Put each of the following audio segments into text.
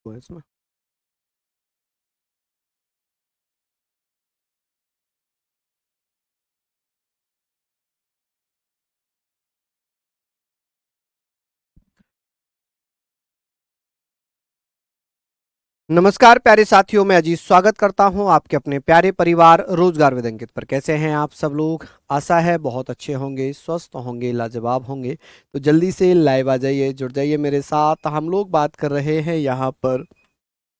हुआ है इसमें। नमस्कार प्यारे साथियों, मैं अजीत स्वागत करता हूं आपके अपने प्यारे परिवार रोजगार विद अंकित पर। कैसे हैं आप सब लोग? आशा है बहुत अच्छे होंगे, स्वस्थ होंगे, लाजवाब होंगे। तो जल्दी से लाइव आ जाइए, जुड़ जाइए मेरे साथ। हम लोग बात कर रहे हैं यहाँ पर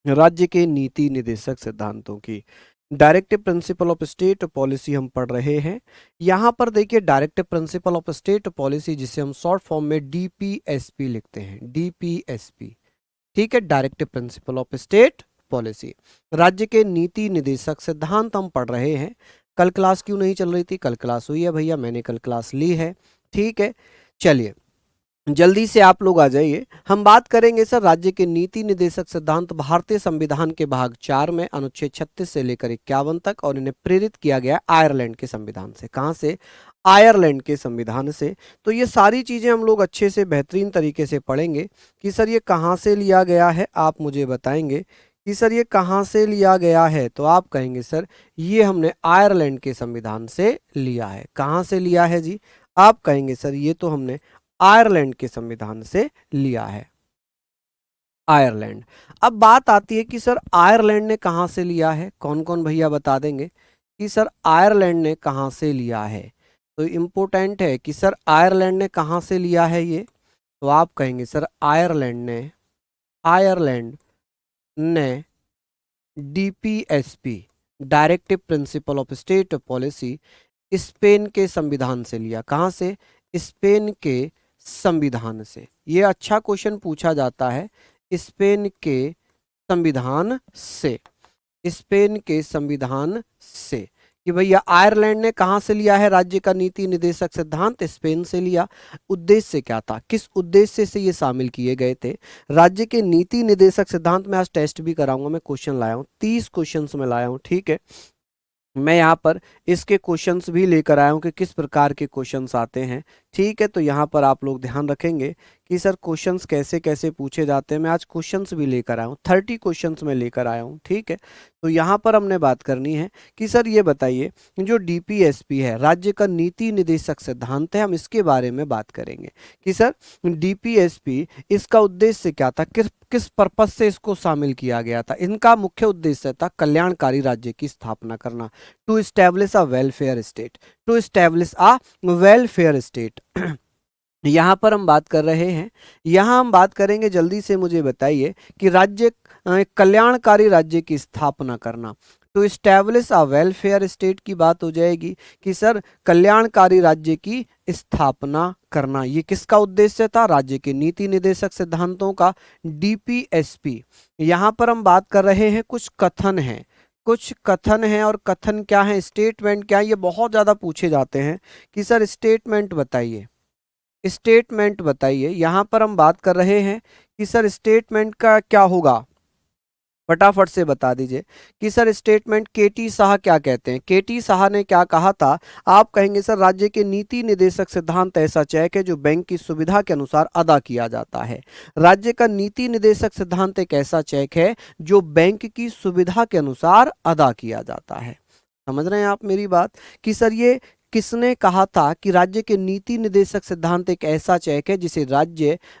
राज्य के नीति निदेशक सिद्धांतों की। Directive principle of state policy हम पढ़ रहे हैं। यहाँ पर देखिए, directive principle of state policy, जिसे हम शॉर्ट फॉर्म में डीपीएसपी लिखते हैं, डीपीएसपी। ठीक है, directive principle of state policy, राज्य के नीति निदेशक सिद्धांत हम पढ़ रहे हैं। कल क्लास क्यों नहीं चल रही थी? कल क्लास हुई है भैया, मैंने कल क्लास ली है। ठीक है, चलिए जल्दी से आप लोग आ जाइए। हम बात करेंगे सर राज्य के नीति निदेशक सिद्धांत भारतीय संविधान के भाग 4 में अनुच्छेद 36 से लेकर 51 तक, और इन्हें प्रेरित किया गया आयरलैंड के संविधान से। कहां से? आयरलैंड के संविधान से। तो ये सारी चीजें हम लोग अच्छे से बेहतरीन तरीके से पढ़ेंगे कि सर ये कहाँ से लिया गया है। आप मुझे बताएंगे कि सर ये कहाँ से लिया गया है, तो आप कहेंगे सर ये हमने आयरलैंड के संविधान से लिया है। कहाँ से लिया है जी? आप कहेंगे सर ये तो हमने आयरलैंड के संविधान से लिया है। आयरलैंड। अब बात आती है कि सर आयरलैंड ने कहां से लिया है? कौन कौन भैया बता देंगे कि सर आयरलैंड ने कहां से लिया है? तो इंपॉर्टेंट है कि सर आयरलैंड ने कहां से लिया है ये। तो आप कहेंगे सर आयरलैंड ने DPSP, directive principle of state policy, Spain के संविधान से लिया। कहां से? स्पेन के संविधान से। ये अच्छा क्वेश्चन पूछा जाता है। स्पेन के संविधान से, स्पेन के संविधान से, कि भैया आयरलैंड ने कहां से लिया है राज्य का नीति निदेशक सिद्धांत? स्पेन से लिया। उद्देश्य क्या था? किस उद्देश्य से ये शामिल किए गए थे? राज्य के नीति निदेशक सिद्धांत में आज टेस्ट भी कराऊंगा, मैं क्वेश्चन लाया हूं, 30 क्वेश्चन में लाया हूं। ठीक है, मैं यहाँ पर इसके क्वेश्चंस भी लेकर आया हूँ कि किस प्रकार के क्वेश्चंस आते हैं। ठीक है, तो यहाँ पर आप लोग ध्यान रखेंगे कि सर क्वेश्चंस कैसे कैसे पूछे जाते हैं। मैं आज क्वेश्चंस भी लेकर आया हूँ, 30 क्वेश्चंस में लेकर आया हूँ। ठीक है, तो यहाँ पर हमने बात करनी है कि सर ये बताइए, जो डीपीएसपी है राज्य का नीति निदेशक सिद्धांत है, हम इसके बारे में बात करेंगे कि सर डीपीएसपी, इसका उद्देश्य क्या था, किस किस पर्पज से इसको शामिल किया गया था। इनका मुख्य उद्देश्य था कल्याणकारी राज्य की स्थापना करना, to establish a welfare state, to establish a welfare state. यहाँ पर हम बात कर रहे हैं, यहाँ हम बात करेंगे, जल्दी से मुझे बताइए कि राज्य कल्याणकारी राज्य की स्थापना करना, to establish a welfare state की बात हो जाएगी कि सर कल्याणकारी राज्य की स्थापना करना। ये किसका उद्देश्य था? राज्य के नीति निदेशक सिद्धांतों का, डीपीएसपी। यहाँ पर हम बात कर रहे हैं, कुछ कथन हैं, कुछ कथन हैं, और कथन क्या है, स्टेटमेंट क्या है, ये बहुत ज्यादा पूछे जाते हैं कि सर स्टेटमेंट बताइए, स्टेटमेंट बताइए। यहां पर हम बात कर रहे हैं कि सर स्टेटमेंट का क्या होगा, फटाफट से बता दीजिए कि सर स्टेटमेंट। केटी साह क्या कहते हैं? केटी साह ने क्या कहा था? आप कहेंगे सर राज्य के नीति निदेशक सिद्धांत ऐसा चेक है जो बैंक की सुविधा के अनुसार अदा किया जाता है। राज्य का नीति निदेशक सिद्धांत एक ऐसा चेक है जो बैंक की सुविधा के अनुसार अदा किया जाता है। समझ रहे हैं आप मेरी बात कि सर ये किसने कहा था कि राज्य के नीति निदेशक सिद्धांत एक ऐसा चेक है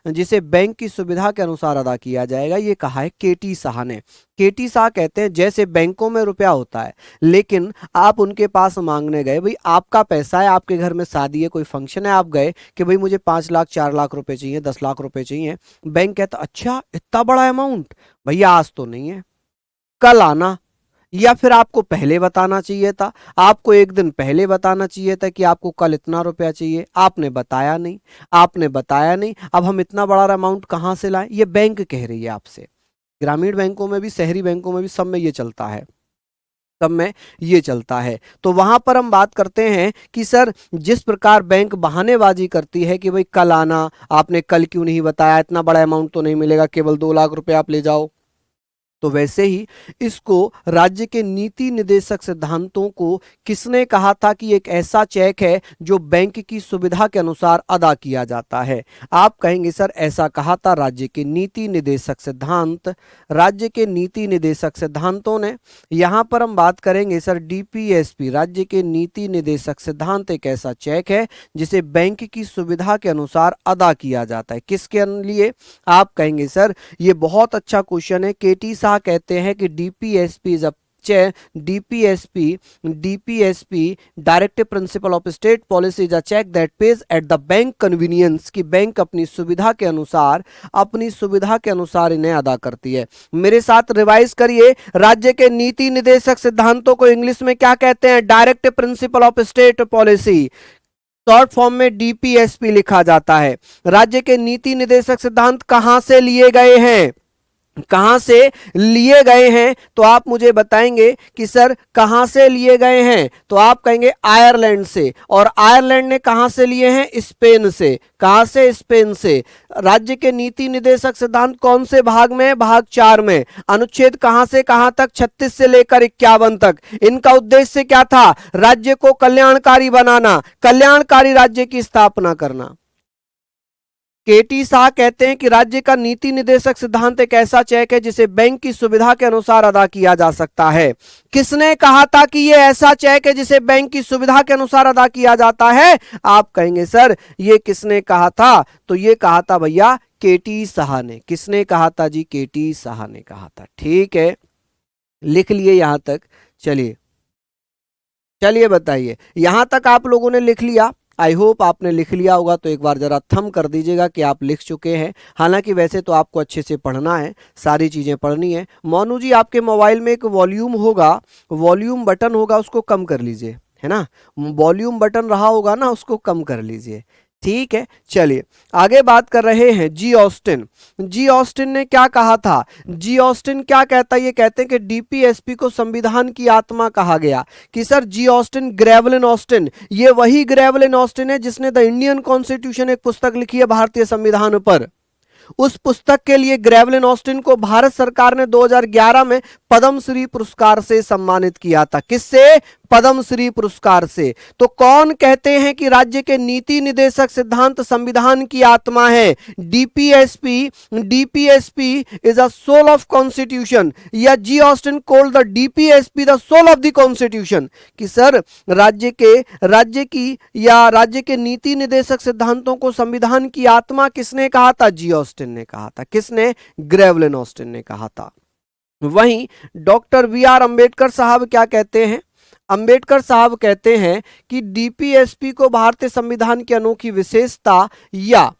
जिसे बैंक की सुविधा के अनुसार अदा किया जाएगा? ये कहा है केटी साह ने। केटी साह कहते हैं जैसे बैंकों में रुपया होता है, लेकिन आप उनके पास मांगने गए, भाई आपका पैसा है, आपके घर में शादी है, कोई फंक्शन है, आप गए कि भाई मुझे 5 लाख 4 लाख रुपए चाहिए, 10 लाख रुपए चाहिए। बैंक कहता अच्छा इतना बड़ा अमाउंट, भैया आज तो नहीं है, कल आना, या फिर आपको पहले बताना चाहिए था, आपको एक दिन पहले बताना चाहिए था कि आपको कल इतना रुपया चाहिए, आपने बताया नहीं, आपने बताया नहीं, अब हम इतना बड़ा अमाउंट कहां से लाएं? ये बैंक कह रही है आपसे। ग्रामीण बैंकों में भी, शहरी बैंकों में भी, सब में ये चलता है, सब में ये चलता है। तो वहां पर हम बात करते हैं कि सर जिस प्रकार बैंक बहानेबाजी करती है कि भाई कल आना, आपने कल क्यों नहीं बताया, इतना बड़ा अमाउंट तो नहीं मिलेगा, केवल 2 लाख रुपए आप ले जाओ, तो वैसे ही इसको राज्य के नीति निर्देशक सिद्धांतों को किसने कहा था कि एक ऐसा चेक है जो बैंक की सुविधा के अनुसार अदा किया जाता है? आप कहेंगे सर ऐसा कहा था राज्य के नीति निर्देशक सिद्धांत, राज्य के नीति निर्देशक सिद्धांतों ने। यहां पर हम बात करेंगे सर डीपीएसपी, राज्य के नीति निर्देशक सिद्धांत एक ऐसा चेक है जिसे बैंक की सुविधा के अनुसार अदा किया जाता है। किसके लिए? आप कहेंगे सर ये बहुत अच्छा क्वेश्चन है। केटी शाह कहते हैं कि DPSP is a DPSP directive principle of state policy is a cheque that pays at the bank convenience, कि बैंक अपनी सुविधा के अनुसार इन्हें अदा करती है। मेरे साथ रिवाइज करिए, राज्य के नीति निर्देशक सिद्धांतों को इंग्लिश में क्या कहते हैं? Directive principle of state policy, short form में डीपीएसपी लिखा जाता है। राज्य के नीति निर्देशक सिद्धांत कहां से लिए गए हैं? कहां से लिए गए हैं? तो आप मुझे बताएंगे कि सर कहां से लिए गए हैं? तो आप कहेंगे आयरलैंड से। और आयरलैंड ने कहां से लिए हैं? स्पेन से। कहां से? स्पेन से। राज्य के नीति निर्देशक सिद्धांत कौन से भाग में? भाग 4 में। अनुच्छेद कहां से कहां तक? 36 से लेकर 51 तक। इनका उद्देश्य क्या था? राज्य को कल्याणकारी बनाना, कल्याणकारी राज्य की स्थापना करना। केटी शाह कहते हैं कि राज्य का नीति निर्देशक सिद्धांत एक ऐसा चेक है जिसे बैंक की सुविधा के अनुसार अदा किया जा सकता है। किसने कहा था कि यह ऐसा चेक है जिसे बैंक की सुविधा के अनुसार अदा किया जाता है? आप कहेंगे सर ये किसने कहा था? तो ये कहा था भैया केटी शाह ने। किसने कहा था जी? केटी शाह ने कहा था। ठीक है, लिख लिए यहां तक। चलिए बताइए, यहां तक आप लोगों ने लिख लिया? आई होप आपने लिख लिया होगा। तो एक बार जरा थंब कर दीजिएगा कि आप लिख चुके हैं। हालांकि वैसे तो आपको अच्छे से पढ़ना है, सारी चीजें पढ़नी है। मोनू जी आपके मोबाइल में एक वॉल्यूम होगा, वॉल्यूम बटन होगा, उसको कम कर लीजिए, है ना? वॉल्यूम बटन रहा होगा ना, उसको कम कर लीजिए। ठीक है, चलिए आगे बात कर रहे हैं। जी ऑस्टिन, जी ऑस्टिन ने क्या कहा था? जी ऑस्टिन क्या कहता है? ये कहते हैं कि डीपीएसपी को संविधान की आत्मा कहा गया। कि सर जी ऑस्टिन, ग्रेवलिन ऑस्टिन, ये वही ग्रेवलिन ऑस्टिन है जिसने द इंडियन कॉन्स्टिट्यूशन एक पुस्तक लिखी है भारतीय संविधान पर। उस पुस्तक के लिए ग्रेवलिन ऑस्टिन को भारत सरकार ने 2011 में पद्मश्री पुरस्कार से सम्मानित किया था। किससे? पद्मश्री पुरस्कार से। तो कौन कहते हैं कि राज्य के नीति निर्देशक सिद्धांत संविधान की आत्मा है? DPSP, DPSP is a soul of constitution, या G Austin called the DPSP the soul of the constitution. कि सर राज्य के नीति निर्देशक सिद्धांतों को संविधान की आत्मा किसने कहा था? जी ऑस्टिन ने कहा था। किसने? ग्रेवलिन ऑस्टिन ने कहा था। वहीं डॉक्टर वी आर अंबेडकर साहब क्या कहते हैं? अंबेडकर साहब कहते हैं कि डीपीएसपी को भारतीय संविधान की अनोखी विशेषता या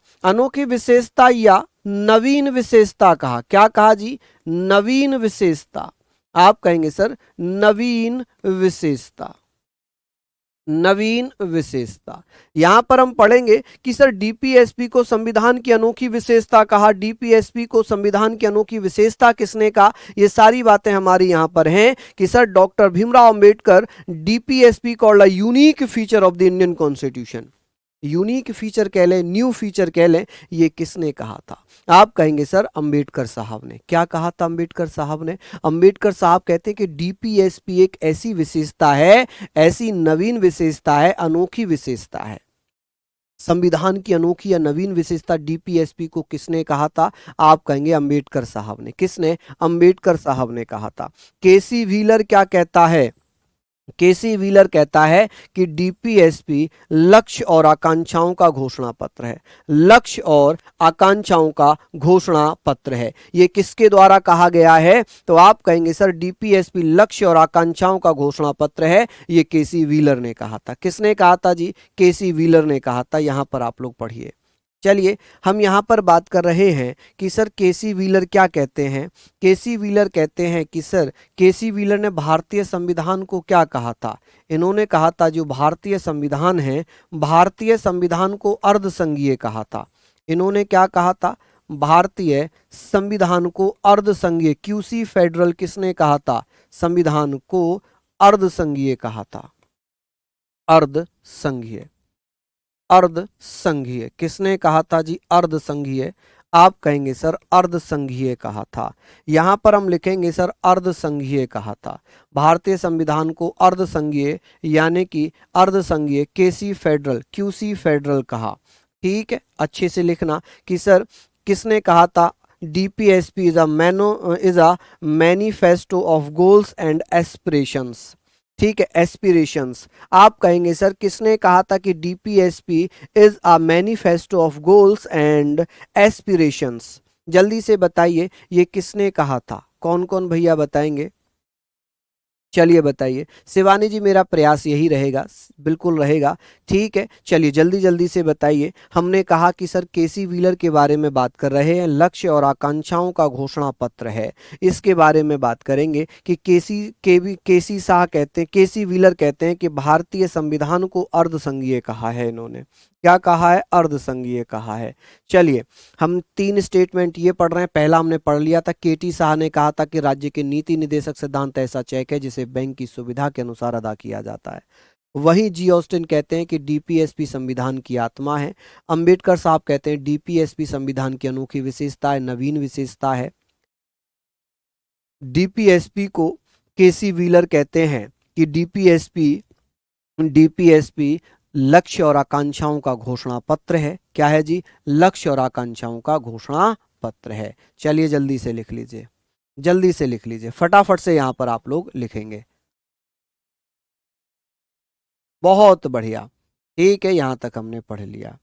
नवीन विशेषता कहा। क्या कहा जी? नवीन विशेषता। आप कहेंगे सर नवीन विशेषता, नवीन विशेषता। यहां पर हम पढ़ेंगे कि सर डीपीएसपी को संविधान की अनोखी विशेषता कहा, डीपीएसपी को संविधान की अनोखी विशेषता किसने कहा? ये सारी बातें हमारी यहां पर हैं कि sir doctor Bhimrao Ambedkar DPSP called a unique feature of the Indian constitution. Unique feature कह लें, न्यू फीचर कह लें, ये किसने कहा था? आप कहेंगे सर अंबेडकर साहब ने। क्या कहा था अंबेडकर साहब ने? अंबेडकर साहब कहते हैं कि डीपीएसपी एक ऐसी विशेषता है, ऐसी नवीन विशेषता है, अनोखी विशेषता है। संविधान की अनोखी या नवीन विशेषता डीपीएसपी को किसने कहा था? आप कहेंगे अंबेडकर साहब ने। किसने? अंबेडकर साहब ने कहा था। केसी व्हीलर क्या कहता है? केसी व्हीलर कहता है कि डीपीएसपी लक्ष्य और आकांक्षाओं का घोषणा पत्र है। लक्ष्य और आकांक्षाओं का घोषणा पत्र है। ये किसके द्वारा कहा गया है? तो आप कहेंगे सर डीपीएसपी लक्ष्य और आकांक्षाओं का घोषणा पत्र है। ये केसी व्हीलर ने कहा था। किसने कहा था जी? केसी व्हीलर ने कहा था। यहां पर आप लोग पढ़िए। चलिए हम यहां पर बात कर रहे हैं कि सर केसी व्हीलर क्या कहते हैं। केसी व्हीलर कहते हैं कि सर केसी व्हीलर ने भारतीय संविधान को क्या कहा था? इन्होंने कहा था जो भारतीय संविधान है, भारतीय संविधान को अर्धसंघीय कहा था। इन्होंने क्या कहा था? भारतीय संविधान को अर्धसंघीय, क्यूसी फेडरल किसने कहा था? संविधान को अर्धसंघीय कहा था। अर्धसंघीय, अर्धसंघीय किसने कहा था जी? अर्धसंघीय। आप कहेंगे सर अर्धसंघीय कहा था। यहां पर हम लिखेंगे सर अर्धसंघीय कहा था। भारतीय संविधान को अर्धसंघीय यानी कि अर्धसंघीय केसी फेडरल क्यूसी फेडरल कहा। ठीक है, अच्छे से लिखना कि सर किसने कहा था DPSP is a manifesto of goals and aspirations. ठीक है, एस्पिरेशंस। आप कहेंगे सर किसने कहा था कि DPSP is a manifesto of goals and aspirations. जल्दी से बताइए ये किसने कहा था, कौन कौन भैया बताएंगे। चलिए बताइए। शिवानी जी मेरा प्रयास यही रहेगा, बिल्कुल रहेगा। ठीक है, चलिए जल्दी जल्दी से बताइए। हमने कहा कि सर केसी व्हीलर के बारे में बात कर रहे हैं, लक्ष्य और आकांक्षाओं का घोषणा पत्र है, इसके बारे में बात करेंगे कि केसी शाह कहते हैं, केसी व्हीलर कहते हैं कि भारतीय संविधान को अर्धसंघीय कहा है। इन्होंने क्या कहा है, अर्धसंघीय कहा है। चलिए हम तीन स्टेटमेंट ये पढ़ रहे हैं। पहला हमने पढ़ लिया था, केटी शाह ने कहा था कि राज्य के नीति निर्देशक सिद्धांत ऐसा चेक है जिसे बैंक की सुविधा के अनुसार अदा किया जाता है। वहीं जी ऑस्टिन कहते हैं कि डीपीएसपी संविधान की आत्मा है। अंबेडकर साहब कहते हैं डीपीएसपी संविधान की अनोखी विशेषता है, नवीन विशेषता है। डीपीएसपी को केसी व्हीलर कहते हैं कि डीपीएसपी लक्ष्य और आकांक्षाओं का घोषणा पत्र है। क्या है जी, लक्ष्य और आकांक्षाओं का घोषणा पत्र है। चलिए जल्दी से लिख लीजिए, जल्दी से लिख लीजिए, फटाफट से यहां पर आप लोग लिखेंगे। बहुत बढ़िया। ठीक है, यहां तक हमने पढ़ लिया,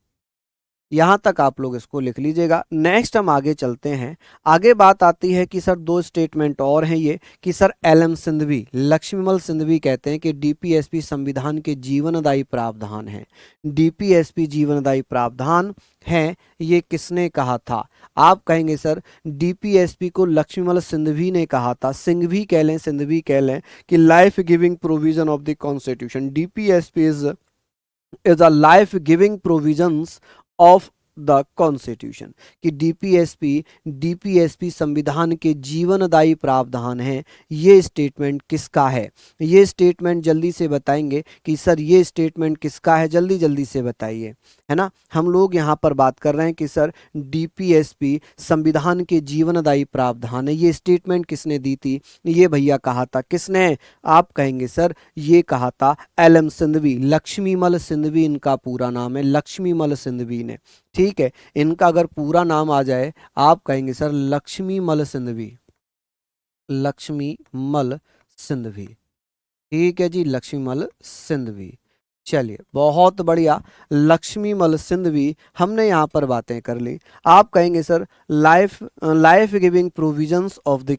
यहां तक आप लोग इसको लिख लीजिएगा। नेक्स्ट हम आगे चलते हैं। आगे बात आती है कि सर दो स्टेटमेंट और हैं ये कि सर एलएम सिंधवी, लक्ष्मीमल सिंधवी कहते हैं कि डीपीएसपी संविधान के जीवनदायी प्रावधान है। डीपीएसपी जीवनदायी प्रावधान है, ये किसने कहा था। आप कहेंगे सर डीपीएसपी को लक्ष्मीमल सिंधवी ने कहा था, सिंघवी कह लें, सिंधवी कह लें, कि life giving provision of the constitution. DPSP is a life giving provisions of the constitution, कि डीपीएसपी संविधान के जीवनदायी प्रावधान है। ये स्टेटमेंट किसका है, ये स्टेटमेंट जल्दी से बताएंगे कि सर ये स्टेटमेंट किसका है, जल्दी जल्दी से बताइए, है ना। हम लोग यहाँ पर बात कर रहे हैं कि सर डीपीएसपी संविधान के जीवनदायी प्रावधान है। ये स्टेटमेंट किसने दी थी, ये भैया कहा था, किसने। आप कहेंगे सर ये कहा था एलएम सिंधवी, लक्ष्मीमल सिंधवी इनका पूरा नाम है, लक्ष्मीमल सिंधवी ने। ठीक है, इनका अगर पूरा नाम आ जाए, आप कहेंगे सर लक्ष्मीमल सिंधवी, लक्ष्मीमल सिंधवी। ठीक है जी, लक्ष्मीमल सिंधवी। चलिए बहुत बढ़िया, लक्ष्मीमल सिंधवी हमने यहाँ पर बातें कर ली। आप कहेंगे sir life giving provisions of the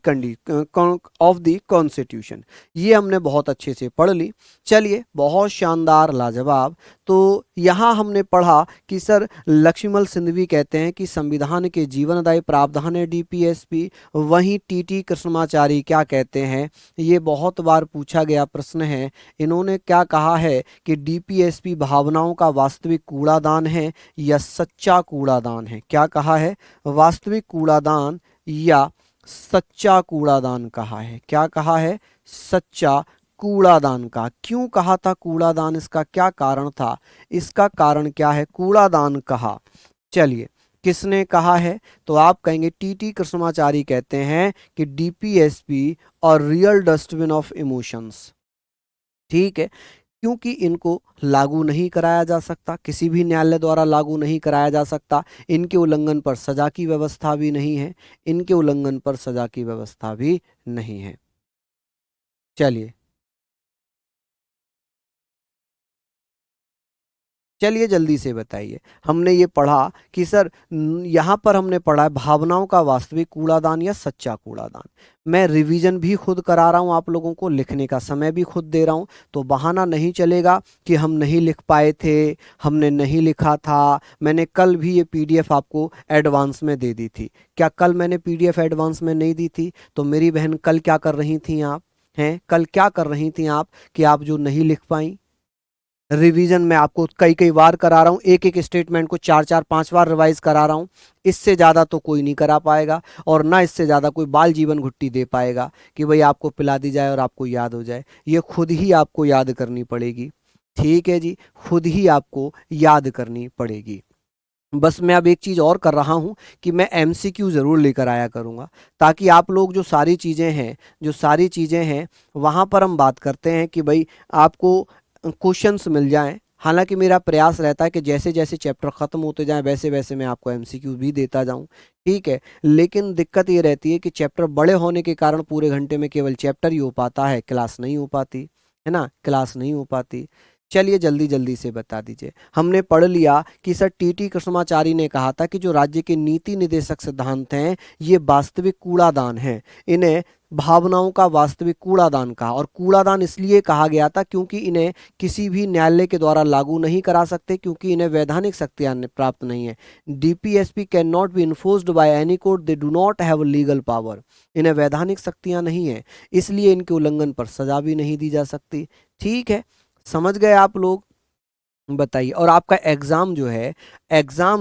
constitution, ये हमने बहुत अच्छे से पढ़ ली। चलिए बहुत शानदार, लाजवाब। तो यहाँ हमने पढ़ा कि सर लक्ष्मीमल सिंधवी कहते हैं कि संविधान के जीवनदायी प्रावधान है डीपीएसपी। वहीं टीटी कृष्णमाचारी क्या कहते हैं, ये बहुत बार पूछा गया प्रश्न है। इन्होंने क्या कहा है कि डीपीएसपी भावनाओं का वास्तविक कूड़ादान है या सच्चा कूड़ादान है। क्या कहा है, वास्तविक कूड़ादान या सच्चा कूड़ादान कहा है। क्या कहा है, सच्चा कूड़ादान का। क्यों कहा था कूड़ादान, इसका क्या कारण था, इसका कारण क्या है कूड़ादान कहा। चलिए किसने कहा है, तो आप कहेंगे टीटी कृष्णमाचारी कहते हैं कि डीपीएसपी और रियल डस्टबिन ऑफ इमोशंस। ठीक है, क्योंकि इनको लागू नहीं कराया जा सकता, किसी भी न्यायालय द्वारा लागू नहीं कराया जा सकता। इनके उल्लंघन पर सजा की व्यवस्था भी नहीं है, इनके उल्लंघन पर सजा की व्यवस्था भी नहीं है। चलिए चलिए जल्दी से बताइए। हमने ये पढ़ा कि सर यहाँ पर हमने पढ़ा है भावनाओं का वास्तविक कूड़ादान या सच्चा कूड़ादान। मैं रिवीजन भी खुद करा रहा हूँ आप लोगों को, लिखने का समय भी खुद दे रहा हूँ, तो बहाना नहीं चलेगा कि हम नहीं लिख पाए थे, हमने नहीं लिखा था। मैंने कल भी ये पीडीएफ आपको एडवांस में दे दी थी। क्या कल मैंने पीडीएफ एडवांस में नहीं दी थी, तो मेरी बहन कल क्या कर रही थी आप, हैं कल क्या कर रही थी आप, कि आप जो नहीं लिख पाई। रिवीजन में आपको कई कई बार करा रहा हूँ, एक एक स्टेटमेंट को चार चार पांच बार रिवाइज करा रहा हूँ। इससे ज़्यादा तो कोई नहीं करा पाएगा, और ना इससे ज़्यादा कोई बाल जीवन घुट्टी दे पाएगा कि भाई आपको पिला दी जाए और आपको याद हो जाए। ये खुद ही आपको याद करनी पड़ेगी। ठीक है जी, खुद ही आपको याद करनी पड़ेगी। बस मैं अब एक चीज़ और कर रहा हूँ कि मैं एमसीक्यू ज़रूर लेकर आया करूँगा, ताकि आप लोग जो सारी चीज़ें हैं वहाँ पर हम बात करते हैं कि भाई आपको क्वेश्चंस मिल जाएं। हालांकि मेरा प्रयास रहता है कि जैसे जैसे चैप्टर ख़त्म होते जाएं वैसे वैसे मैं आपको एमसीक्यू भी देता जाऊं, ठीक है। लेकिन दिक्कत ये रहती है कि चैप्टर बड़े होने के कारण पूरे घंटे में केवल चैप्टर ही हो पाता है, क्लास नहीं हो पाती है ना, क्लास नहीं हो पाती। चलिए जल्दी जल्दी से बता दीजिए। हमने पढ़ लिया कि सर टीटी कृष्णाचारी ने कहा था कि जो राज्य के नीति निदेशक सिद्धांत हैं ये वास्तविक कूड़ादान हैं। इन्हें भावनाओं का वास्तविक कूड़ादान कहा, और कूड़ादान इसलिए कहा गया था क्योंकि इन्हें किसी भी न्यायालय के द्वारा लागू नहीं करा सकते, क्योंकि इन्हें वैधानिक शक्तियां प्राप्त नहीं है। DPSP can not be enforced by any court, they do not have legal power. इन्हें वैधानिक शक्तियां नहीं है, इसलिए इनके उल्लंघन पर सजा भी नहीं दी जा सकती। ठीक है, समझ गए आप लोग? बताइए। और आपका एग्जाम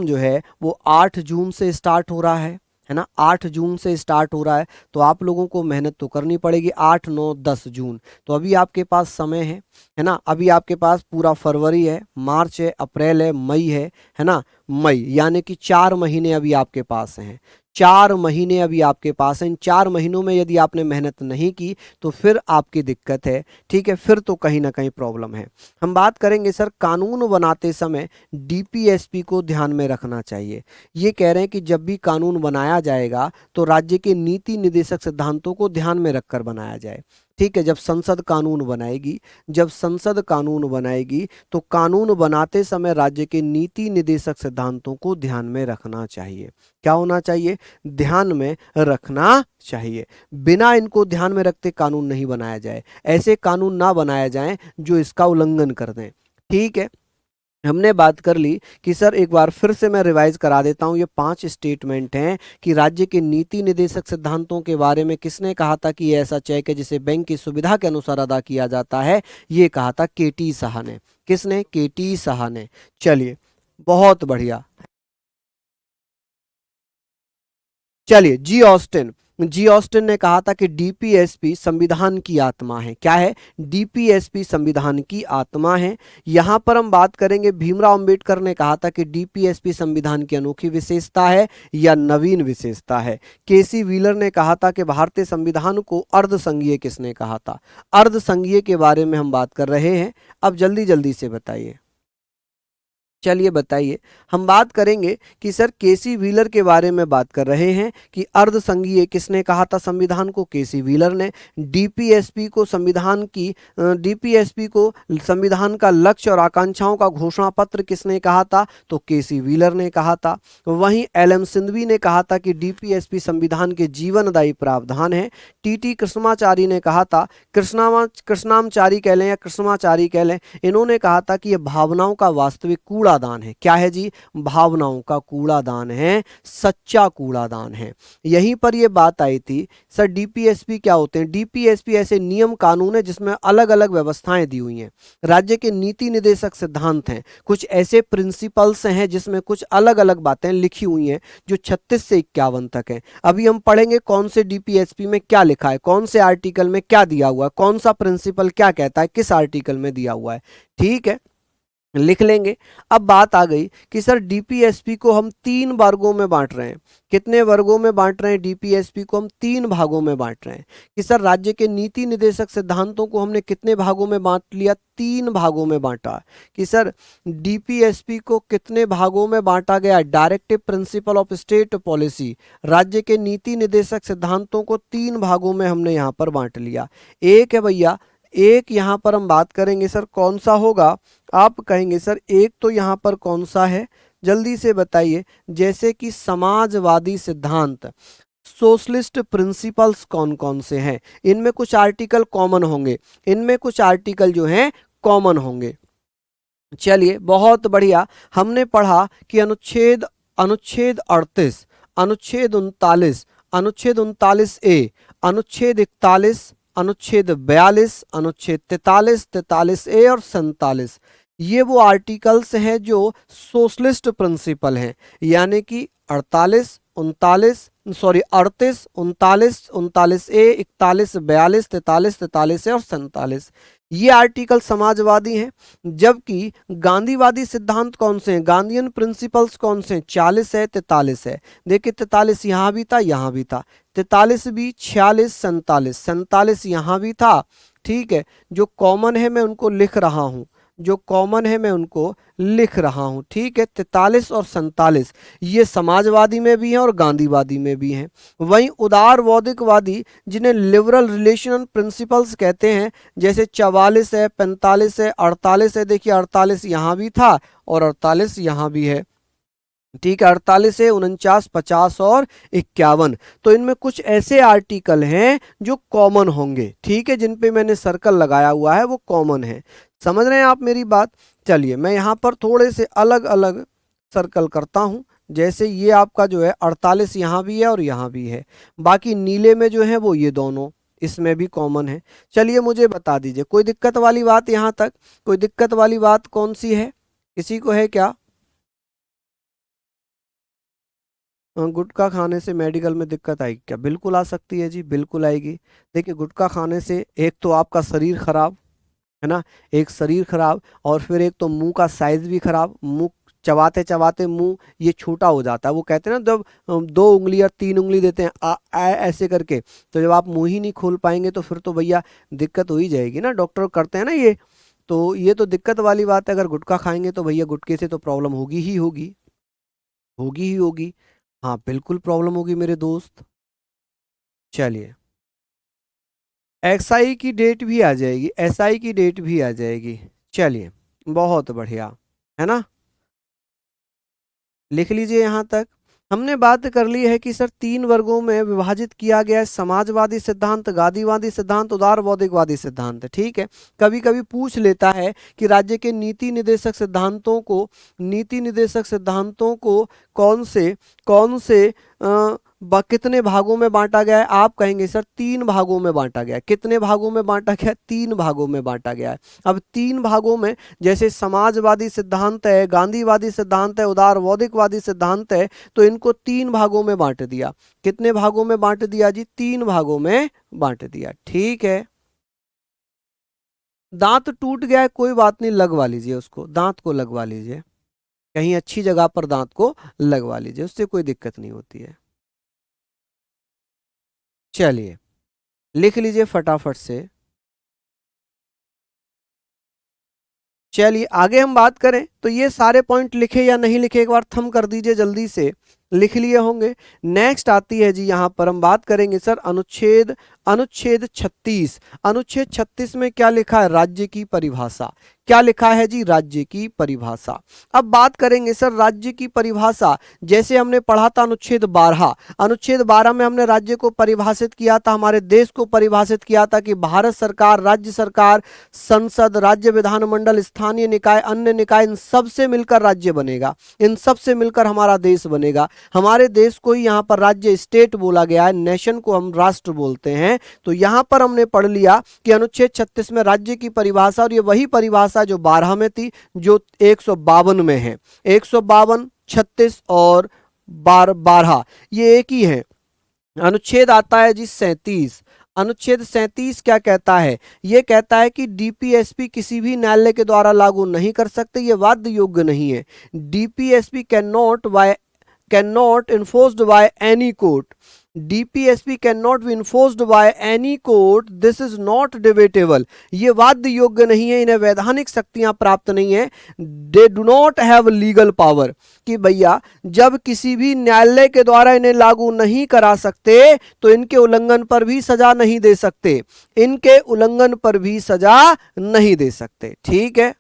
जो है वो 8 जून से स्टार्ट हो रहा है ना, 8 जून से स्टार्ट हो रहा है। तो आप लोगों को मेहनत तो करनी पड़ेगी। 8, 9, 10 जून, तो अभी आपके पास समय है ना। अभी आपके पास पूरा फरवरी है, मार्च है, अप्रैल है, मई है ना। मई यानी कि 4 महीने अभी आपके पास हैं। 4 महीने अभी आपके पास हैं। इन 4 महीनों में यदि आपने मेहनत नहीं की तो फिर आपकी दिक्कत है, ठीक है, फिर तो कहीं ना कहीं प्रॉब्लम है। हम बात करेंगे सर कानून बनाते समय डीपीएसपी को ध्यान में रखना चाहिए। ये कह रहे हैं कि जब भी कानून बनाया जाएगा तो राज्य के नीति निदेशक सिद्धांतों को ध्यान में रखकर बनाया जाए। ठीक है, जब संसद कानून बनाएगी तो कानून बनाते समय राज्य के नीति निदेशक सिद्धांतों को ध्यान में रखना चाहिए। क्या होना चाहिए? ध्यान में रखना चाहिए। बिना इनको ध्यान में रखते कानून नहीं बनाया जाए। ऐसे कानून ना बनाया जाए जो इसका उल्लंघन कर दें। ठीक है, हमने बात कर ली कि सर एक बार फिर से मैं रिवाइज करा देता हूं। ये 5 स्टेटमेंट हैं कि राज्य के नीति निदेशक सिद्धांतों के बारे में किसने कहा था कि ये ऐसा चेक है जिसे बैंक की सुविधा के अनुसार अदा किया जाता है। ये कहा था केटी साहा ने। किसने? केटी साहा ने। चलिए, बहुत बढ़िया। चलिए, जी ऑस्टिन ने कहा था कि डीपीएसपी संविधान की आत्मा है। क्या है? डीपीएसपी संविधान की आत्मा है। यहां पर हम बात करेंगे, भीमराव अंबेडकर ने कहा था कि डीपीएसपी संविधान की अनोखी विशेषता है या नवीन विशेषता है। केसी व्हीलर ने कहा था कि भारतीय संविधान को अर्धसंघीय किसने कहा था? अर्धसंघीय के बारे में हम बात कर रहे हैं। अब जल्दी जल्दी से बताइए। चलिए बताइए। हम बात करेंगे कि सर केसी व्हीलर के बारे में बात कर रहे हैं कि अर्धसंघीय किसने कहा था संविधान को? केसी व्हीलर ने। डीपीएसपी को संविधान का लक्ष्य और आकांक्षाओं का घोषणा पत्र किसने कहा था? तो केसी व्हीलर ने कहा था। वहीं एलएम सिंघवी ने कहा था कि डीपीएसपी संविधान के जीवनदायी प्रावधान है। टीटी कृष्णाचारी ने कहा था, कृष्णामचारी कह लें या कृष्णाचारी कह लें, इन्होंने कहा था कि यह भावनाओं का वास्तविक कूड़ादान है। क्या है जी? भावनाओं का कूड़ादान है, सच्चा कूड़ादान है। यहीं पर यह बात आई थी सर डीपीएसपी क्या होते हैं? डीपीएसपी ऐसे नियम कानून है जिसमें अलग अलग व्यवस्थाएं दी हुई हैं। राज्य के नीति निदेशक सिद्धांत हैं, कुछ ऐसे प्रिंसिपल्स हैं जिसमें कुछ अलग अलग बातें लिखी हुई हैं जो 36 से 51 तक हैं। अभी हम पढ़ेंगे कौन से डीपीएसपी में क्या लिखा है, कौन से आर्टिकल में क्या दिया हुआ है, कौन सा प्रिंसिपल क्या कहता है, किस आर्टिकल में दिया हुआ है। ठीक है, लिख लेंगे। अब बात आ गई कि सर डीपीएसपी को हम 3 वर्गों में बांट रहे हैं। कितने वर्गों में बांट रहे हैं? डीपीएसपी को हम 3 भागों में बांट रहे हैं। कि सर राज्य के नीति निदेशक सिद्धांतों को हमने कितने भागों में बांट लिया? 3 भागों में बांटा। कि सर डीपीएसपी को कितने भागों में बांटा गया? Directive principle of state policy, राज्य के नीति निदेशक सिद्धांतों को 3 भागों में हमने यहां पर बांट लिया। एक है भैया, एक यहां पर हम बात करेंगे सर कौन सा होगा? आप कहेंगे सर एक तो यहां पर कौन सा है, जल्दी से बताइए। जैसे कि समाजवादी सिद्धांत, सोशलिस्ट प्रिंसिपल्स कौन कौन से हैं? इनमें कुछ आर्टिकल कॉमन होंगे, इनमें कुछ आर्टिकल जो हैं कॉमन होंगे। चलिए, बहुत बढ़िया। हमने पढ़ा कि अनुच्छेद अनुच्छेद 38, अनुच्छेद 39, अनुच्छेद 39A, अनुच्छेद 41, अनुच्छेद 42, अनुच्छेद 43, 43A और 47, ये वो आर्टिकल्स हैं जो सोशलिस्ट प्रिंसिपल हैं। यानी कि 38, 39A, 41, 42, 43, 43A और 47। ये आर्टिकल समाजवादी हैं। जबकि गांधीवादी सिद्धांत कौन से हैं, गांधीयन प्रिंसिपल्स कौन से हैं, 40 है, 43 है। देखिए 43 यहाँ भी था, यहाँ भी था, 43 भी, 46, 47, 47 यहाँ भी था। ठीक है, जो कॉमन है मैं उनको लिख रहा हूं, जो कॉमन है मैं उनको लिख रहा हूं। ठीक है, 43 और 47 ये समाजवादी में भी हैं और गांधीवादी में भी हैं। वहीं उदारवादिकवादी जिन्हें लिबरल रिलेशन प्रिंसिपल्स कहते हैं, जैसे 44 है, 45 है, 48 है। देखिए 48 यहाँ भी था और 48 यहाँ भी है। ठीक है, 48 है, 49, 50 और 51। तो इनमें कुछ ऐसे आर्टिकल हैं जो कॉमन होंगे। ठीक है, जिन पे मैंने सर्कल लगाया हुआ है वो कॉमन है। समझ रहे हैं आप मेरी बात? चलिए मैं यहाँ पर थोड़े से अलग अलग सर्कल करता हूँ। जैसे ये आपका जो है 48 यहाँ भी है और यहाँ भी है। बाकी नीले में जो है वो ये दोनों, इसमें भी कॉमन है। चलिए मुझे बता दीजिए कोई दिक्कत वाली बात यहाँ तक, कोई दिक्कत वाली बात कौन सी है, किसी को है क्या? गुटखा खाने से मेडिकल में दिक्कत आएगी क्या? बिल्कुल आ सकती है जी, बिल्कुल आएगी। देखिए गुटखा खाने से एक तो आपका शरीर खराब है ना, एक शरीर खराब, और फिर एक तो मुंह का साइज भी खराब। मुंह चबाते चबाते मुंह ये छोटा हो जाता है। वो कहते हैं ना जब 2 उंगली या 3 उंगली देते हैं ऐसे करके, तो जब आप मुंह ही नहीं खोल पाएंगे तो फिर तो भैया दिक्कत हो ही जाएगी ना। डॉक्टर करते हैं ना ये, तो ये तो दिक्कत वाली बात है। अगर गुटखा खाएंगे तो भैया गुटखे से तो प्रॉब्लम होगी ही होगी, होगी ही होगी। हाँ बिल्कुल प्रॉब्लम होगी मेरे दोस्त। चलिए एसआई की डेट भी आ जाएगी, एसआई की डेट भी आ जाएगी। चलिए बहुत बढ़िया, है ना, लिख लीजिए यहाँ तक। हमने बात कर ली है कि सर 3 वर्गों में विभाजित किया गया है, समाजवादी सिद्धांत, गांधीवादी सिद्धांत, उदारवादिकवादी सिद्धांत। ठीक है, कभी कभी पूछ लेता है कि राज्य के नीति निर्देशक सिद्धांतों को, नीति निर्देशक सिद्धांतों को कौन से कितने भागों में बांटा गया है? आप कहेंगे सर 3 भागों में बांटा गया है। कितने भागों में बांटा गया है? 3 भागों में बांटा गया है। अब 3 भागों में जैसे समाजवादी सिद्धांत है, गांधीवादी सिद्धांत है, उदारवादिकवादी सिद्धांत है, तो इनको 3 भागों में बांट दिया। कितने भागों में बांट दिया जी? 3 भागों में बांट दिया। ठीक है, दांत टूट गया है, कोई बात नहीं, लगवा लीजिए उसको, दांत को लगवा लीजिए, कहीं अच्छी जगह पर दांत को लगवा लीजिए, उससे कोई दिक्कत नहीं होती है। चलिए लिख लीजिए फटाफट से। चलिए आगे हम बात करें तो ये सारे पॉइंट लिखे या नहीं लिखे एक बार थंब कर दीजिए जल्दी से, लिख लिए होंगे। नेक्स्ट आती है जी, यहां पर हम बात करेंगे सर अनुच्छेद अनुच्छेद 36। अनुच्छेद 36 में क्या लिखा है? राज्य की परिभाषा। क्या लिखा है जी? राज्य की परिभाषा। अब बात करेंगे सर राज्य की परिभाषा, जैसे हमने पढ़ा था अनुच्छेद 12। अनुच्छेद 12 में हमने राज्य को परिभाषित किया था, हमारे देश को परिभाषित किया था कि भारत सरकार, राज्य सरकार, संसद, राज्य विधानमंडल, स्थानीय निकाय, अन्य निकाय, इन सब से मिलकर राज्य बनेगा, इन सब से मिलकर हमारा देश बनेगा। हमारे देश को ही यहाँ पर राज्य, स्टेट बोला गया है, नेशन को हम राष्ट्र बोलते हैं। तो यहाँ पर हमने पढ़ लिया कि अनुच्छेद 36 में राज्य की परिभाषा, और ये वही परिभाषा जो 12 में थी, जो 152 में है। 152, 36 और 12 ये एक ही है। अनुच्छेद आता है जी 37। अनुच्छेद 37 क्या कहता है? यह कहता है कि डीपीएसपी किसी भी न्यायालय के द्वारा लागू नहीं कर सकते, यह वाद्य योग्य नहीं है। DPSP cannot enforced by any court. DPSP cannot be enforced by any court. This is not debatable. ये वाद्य योग्य नहीं है, इन्हें वैधानिक शक्तियां प्राप्त नहीं है। They do not have legal power. कि भैया जब किसी भी न्यायालय के द्वारा इन्हें लागू नहीं करा सकते तो इनके उल्लंघन पर भी सजा नहीं दे सकते, इनके उल्लंघन पर भी सजा नहीं दे सकते। ठीक है,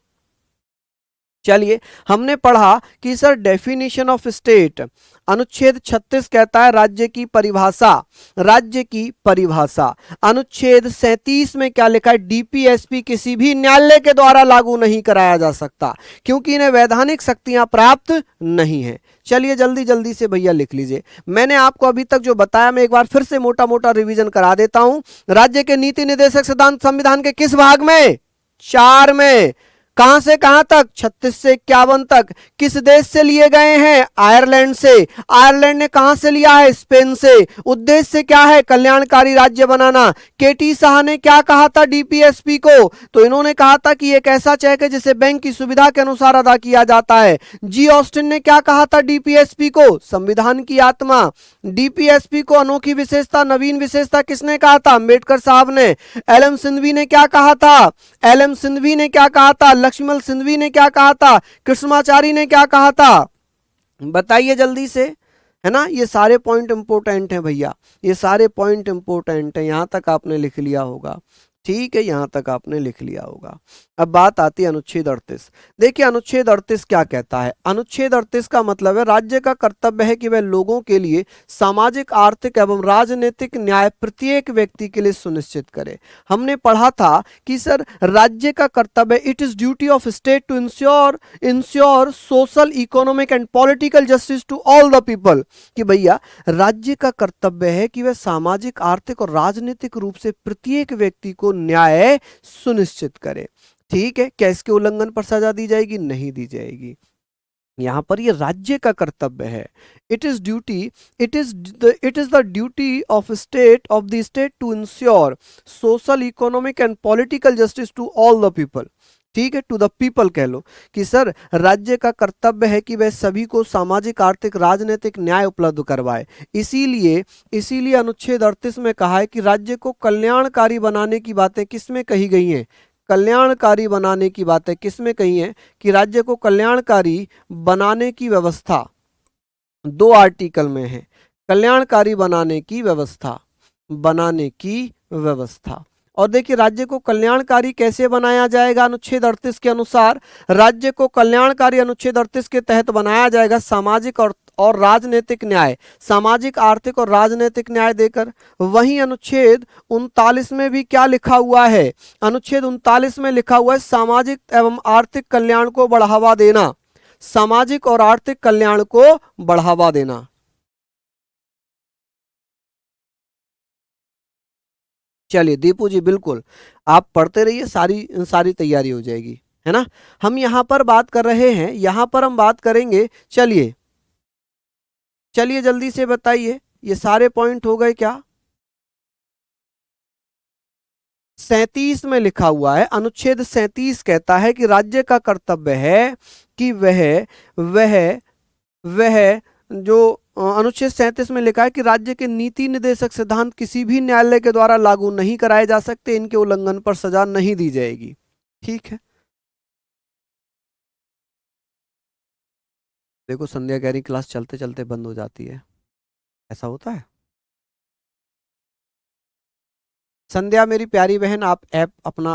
चलिए हमने पढ़ा कि सर डेफिनेशन ऑफ स्टेट, अनुच्छेद 36 कहता है राज्य की परिभाषा, राज्य की परिभाषा। अनुच्छेद 37 में क्या लिखा है? डीपीएसपी किसी भी न्यायालय के द्वारा लागू नहीं कराया जा सकता, क्योंकि इन्हें वैधानिक शक्तियां प्राप्त नहीं है। चलिए जल्दी जल्दी से भैया लिख लीजिए। मैंने आपको अभी तक जो बताया मैं एक बार फिर से मोटा मोटा रिवीजन करा देता हूं। राज्य के नीति निर्देशक सिद्धांत संविधान के किस भाग में? 4 में। कहां से कहां तक? 36 से 51 तक। किस देश से लिए गए हैं? आयरलैंड से। आयरलैंड ने कहां से लिया है? स्पेन से। उद्देश्य क्या है? कल्याणकारी राज्य बनाना। केटी शाह ने क्या कहा था डीपीएसपी को? तो इन्होंने कहा था कि एक ऐसा चेक है जिसे बैंक की सुविधा के अनुसार अदा किया जाता है। जी ऑस्टिन ने क्या कहा था डीपीएसपी को? संविधान की आत्मा। डीपीएसपी को अनोखी विशेषता, नवीन विशेषता किसने कहा था? अम्बेडकर साहब ने। एलएम सिंघवी ने क्या कहा था? एलएम सिंघवी ने क्या कहा था? लक्ष्मण सिंघवी ने क्या कहा था? कृष्णाचारी ने क्या कहा था? बताइए जल्दी से, है ना। ये सारे पॉइंट इंपोर्टेंट हैं भैया, ये सारे पॉइंट इंपोर्टेंट हैं। यहां तक आपने लिख लिया होगा, ठीक है, यहां तक आपने लिख लिया होगा। अब बात आती है अनुच्छेद 38। देखिए अनुच्छेद 38 क्या कहता है? अनुच्छेद 38 का मतलब है राज्य का कर्तव्य है कि वह लोगों के लिए सामाजिक, आर्थिक एवं राजनीतिक न्याय प्रत्येक व्यक्ति के लिए सुनिश्चित करे। हमने पढ़ा था कि सर राज्य का कर्तव्य, it is duty of state to ensure social, economic and political justice to all the people. कि भैया राज्य का कर्तव्य है कि वह सामाजिक, आर्थिक और राजनीतिक रूप से प्रत्येक व्यक्ति को न्याय सुनिश्चित करे। ठीक है, क्या इसके उल्लंघन पर सजा दी जाएगी? नहीं दी जाएगी। यहां पर ये राज्य का कर्तव्य है। It is the duty of the state to ensure social, economic and political justice to all the people. ठीक है, टू द पीपल कह लो कि सर राज्य का कर्तव्य है कि वह सभी को सामाजिक, आर्थिक, राजनीतिक न्याय उपलब्ध करवाए। इसीलिए अनुच्छेद 38 में कहा है कि राज्य को कल्याणकारी बनाने की बातें किसमें कही गई हैं? कल्याणकारी बनाने की बातें किसमें कही हैं? कि राज्य को कल्याणकारी बनाने की व्यवस्था 2 आर्टिकल में है। कल्याणकारी बनाने की व्यवस्था। और देखिए राज्य को कल्याणकारी कैसे बनाया जाएगा? अनुच्छेद 38 के अनुसार राज्य को कल्याणकारी अनुच्छेद 38 के तहत बनाया जाएगा सामाजिक और राजनीतिक न्याय, सामाजिक, आर्थिक और राजनीतिक न्याय देकर। वहीं अनुच्छेद 39 में भी क्या लिखा हुआ है? अनुच्छेद 39 में लिखा हुआ है सामाजिक एवं आर्थिक कल्याण को बढ़ावा देना। सामाजिक और आर्थिक कल्याण को बढ़ावा देना। चलिए दीपू जी, बिल्कुल आप पढ़ते रहिए, सारी तैयारी हो जाएगी, है ना। हम यहां पर बात कर रहे हैं, यहां पर हम बात करेंगे। चलिए जल्दी से बताइए, ये सारे पॉइंट हो गए क्या? 37 में लिखा हुआ है, अनुच्छेद 37 कहता है कि राज्य का कर्तव्य है कि वह जो अनुच्छेद 37 में लिखा है कि राज्य के नीति निर्देशक सिद्धांत किसी भी न्यायालय के द्वारा लागू नहीं कराए जा सकते, इनके उल्लंघन पर सजा नहीं दी जाएगी। ठीक है, देखो संध्या कह रही क्लास चलते चलते बंद हो जाती है, ऐसा होता है? संध्या मेरी प्यारी बहन, आप ऐप अपना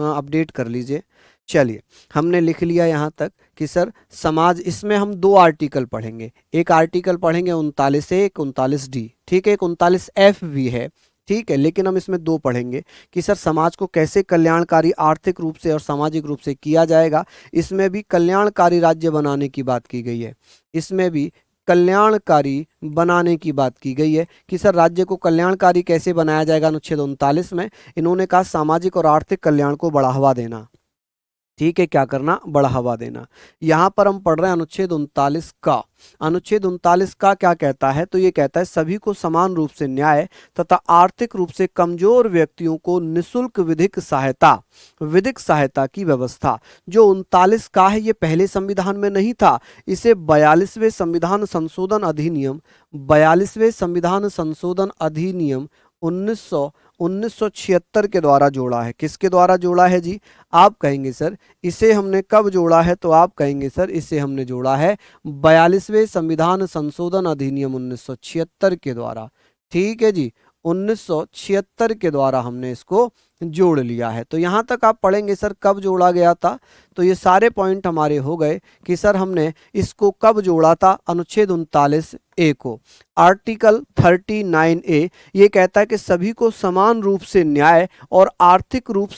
अपडेट कर लीजिए। चलिए हमने लिख लिया यहाँ तक कि सर समाज, इसमें हम 2 आर्टिकल पढ़ेंगे। एक आर्टिकल पढ़ेंगे 39 ए, एक 39 डी, ठीक है, एक 39 एफ भी है, ठीक है, लेकिन हम इसमें 2 पढ़ेंगे कि सर समाज को कैसे कल्याणकारी आर्थिक रूप से और सामाजिक रूप से किया जाएगा। इसमें भी कल्याणकारी राज्य बनाने की बात की गई है, इसमें भी कल्याणकारी बनाने की बात की गई है कि सर राज्य को कल्याणकारी कैसे बनाया जाएगा। अनुच्छेद 39 में इन्होंने कहा सामाजिक और आर्थिक कल्याण को बढ़ावा देना। ठीक है, क्या करना? बढ़ावा देना। यहां पर हम पढ़ रहे हैं अनुच्छेद 39 का। अनुच्छेद 39 का क्या कहता है? तो ये कहता है सभी को समान रूप से न्याय तथा आर्थिक रूप से कमजोर व्यक्तियों को निःशुल्क विधिक सहायता की व्यवस्था। जो 39 का है ये पहले संविधान में नहीं था, इसे 42वें संविधान संशोधन अधिनियम 1976 के द्वारा जोड़ा है। किसके द्वारा जोड़ा है जी? आप कहेंगे सर इसे हमने कब जोड़ा है? तो आप कहेंगे सर इसे हमने जोड़ा है 42वें संविधान संशोधन अधिनियम 1976 के द्वारा। ठीक है जी, 1976 के द्वारा हमने इसको जोड़ लिया है। तो यहां तक आप पढ़ेंगे सर कब जोड़ा गया था। तो ये सारे पॉइंट हमारे हो गए कि सर हमने इसको कब जोड़ा था। अनुच्छेद 39 ए को। आर्टिकल 39 ए ये कहता है कि सभी को समान रूप से न्याय और आर्थिक रूप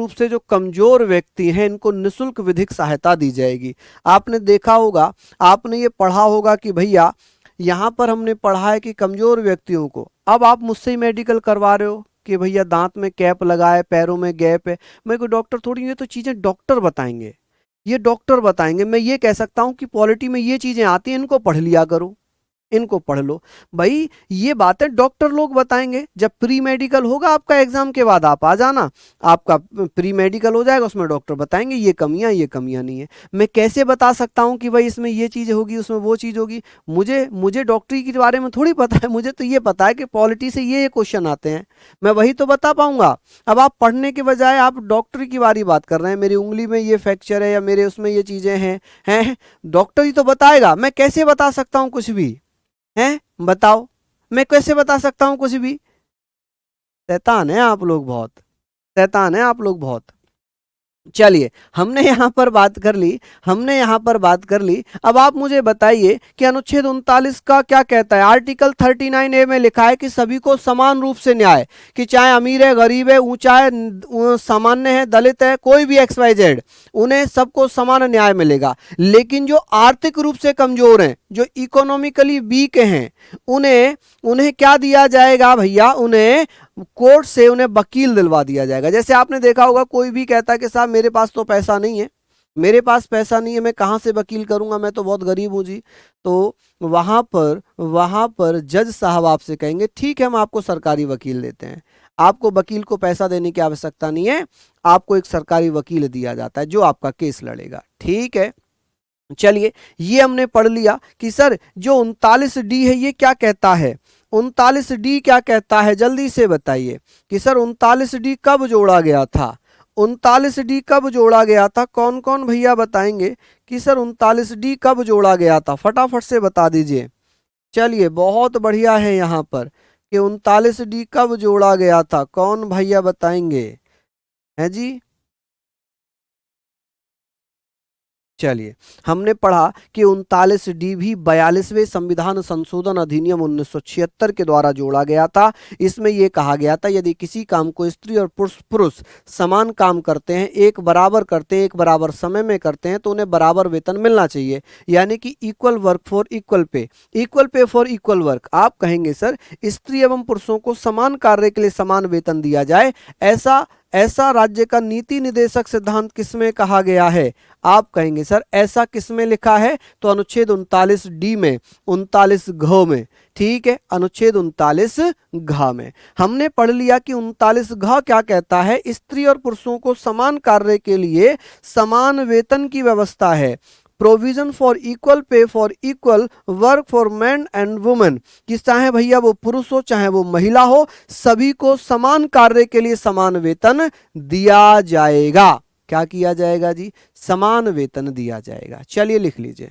से जो कमजोर व्यक्ति हैं इनको निःशुल्क विधिक सहायता दी जाएगी। आपने देखा होगा, आपने ये पढ़ा होगा कि भैया यहां पर हमने पढ़ा है कि कमजोर व्यक्तियों को, अब आप मुझसे ही मेडिकल करवा रहे हो, कि भैया दांत में कैप लगा है, पैरों में गैप है। मैं कोई डॉक्टर थोड़ी, ये तो चीजें डॉक्टर बताएंगे, ये डॉक्टर बताएंगे। मैं ये कह सकता हूं कि पॉलिटी में ये चीजें आती हैं, इनको पढ़ लिया करो, इनको पढ़ लो भाई। ये बातें डॉक्टर लोग बताएंगे। जब प्री मेडिकल होगा आपका एग्जाम के बाद, आप आ जाना, आपका प्री मेडिकल हो जाएगा, उसमें डॉक्टर बताएंगे ये कमियां नहीं है। मैं कैसे बता सकता हूं कि भाई इसमें ये चीज होगी, उसमें वो चीज होगी? मुझे मुझे डॉक्टरी के बारे में थोड़ी पता है, मुझे तो ये पता है कि पॉलिटी से ये क्वेश्चन आते हैं, मैं वही तो बता पाऊंगा। अब आप पढ़ने के बजाय आप डॉक्टरी की बारी बात कर रहे हैं, मेरी उंगली में ये फ्रैक्चर है या मेरे उसमें ये चीजें हैं। डॉक्टर ही तो बताएगा, मैं कैसे बता सकता हूं कुछ भी? हैं, बताओ, मैं कैसे बता सकता हूं कुछ भी? शैतान है आप लोग बहुत, शैतान है आप लोग बहुत। चलिए, हमने यहां पर बात कर ली, हमने यहां पर बात कर ली। अब आप मुझे बताइए कि अनुच्छेद 39 का क्या कहता है। आर्टिकल 39A में लिखा है कि सभी को समान रूप से न्याय, कि चाहे अमीर है, गरीब है, ऊंचा है, सामान्य है, दलित है, कोई भी XYZ, उन्हें सबको समान न्याय मिलेगा। लेकिन जो आर्थिक रूप से कमजोर हैं, जो इकोनॉमिकली वीक हैं, उन्हें उन्हें क्या दिया जाएगा भैया? उन्हें कोर्ट से उन्हें वकील दिलवा दिया जाएगा। जैसे आपने देखा होगा, कोई भी कहता है कि साहब मेरे पास तो पैसा नहीं है, मेरे पास पैसा नहीं है, मैं कहाँ से वकील करूंगा, मैं तो बहुत गरीब हूं जी। तो वहां पर जज साहब आपसे कहेंगे ठीक है, हम आपको सरकारी वकील देते हैं। आपको वकील को पैसा देने की आवश्यकता नहीं है, आपको एक सरकारी वकील दिया जाता है जो आपका केस लड़ेगा। ठीक है, चलिए, ये हमने पढ़ लिया कि सर जो 39D है ये क्या कहता है। 39D क्या कहता है, जल्दी से बताइए कि सर 39D कब जोड़ा गया था? 39D कब जोड़ा गया था? कौन कौन भैया बताएंगे कि सर 39D कब जोड़ा गया था? फटाफट से बता दीजिए। चलिए, बहुत बढ़िया है यहाँ पर कि 39D कब जोड़ा गया था, कौन भैया बताएंगे? है जी, चलिए, हमने पढ़ा कि 39D भी 42वें संविधान संशोधन अधिनियम 1976 के द्वारा जोड़ा गया था। इसमें यह कहा गया था यदि किसी काम को स्त्री और पुरुष समान काम करते हैं, एक बराबर करते हैं, एक बराबर समय में करते हैं, तो उन्हें बराबर वेतन मिलना चाहिए। यानी कि equal work for equal pay, equal pay for equal work. आप कहेंगे सर स्त्री एवं पुरुषों को समान कार्य के लिए समान वेतन दिया जाए, ऐसा ऐसा राज्य का नीति निदेशक सिद्धांत किसमें कहा गया है? आप कहेंगे सर ऐसा किसमें लिखा है? तो अनुच्छेद 39D में, 39 घ में। ठीक है, अनुच्छेद 39 घ में हमने पढ़ लिया कि 39 घ क्या कहता है। स्त्री और पुरुषों को समान कार्य के लिए समान वेतन की व्यवस्था है। Provision for equal pay for equal work for man and women, कि चाहे भैया वो पुरुष हो चाहे वो महिला हो, सभी को समान कार्य के लिए समान वेतन दिया जाएगा। क्या किया जाएगा जी? समान वेतन दिया जाएगा। चलिए लिख लीजिए।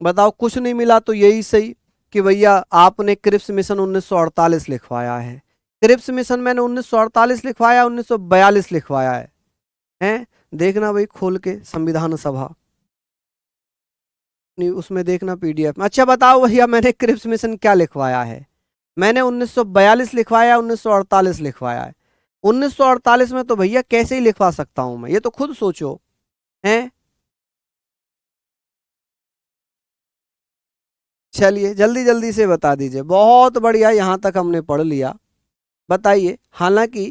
बताओ, कुछ नहीं मिला तो यही सही कि भैया आपने क्रिप्स मिशन 1948 लिखवाया है। क्रिप्स मिशन मैंने 1948 लिखवाया, 1942 लिखवाया है? देखना भाई खोल के संविधान सभा, नहीं उसमें देखना PDF में। अच्छा बताओ भैया, मैंने क्रिप्स मिशन क्या लिखवाया है? मैंने 1942 लिखवाया, 1948 लिखवाया है। 1948 में तो भैया कैसे ही लिखवा सकता हूं मैं, ये तो खुद सोचो। हैं, चलिए जल्दी जल्दी से बता दीजिए। बहुत बढ़िया, यहां तक हमने पढ़ लिया। बताइए, हालांकि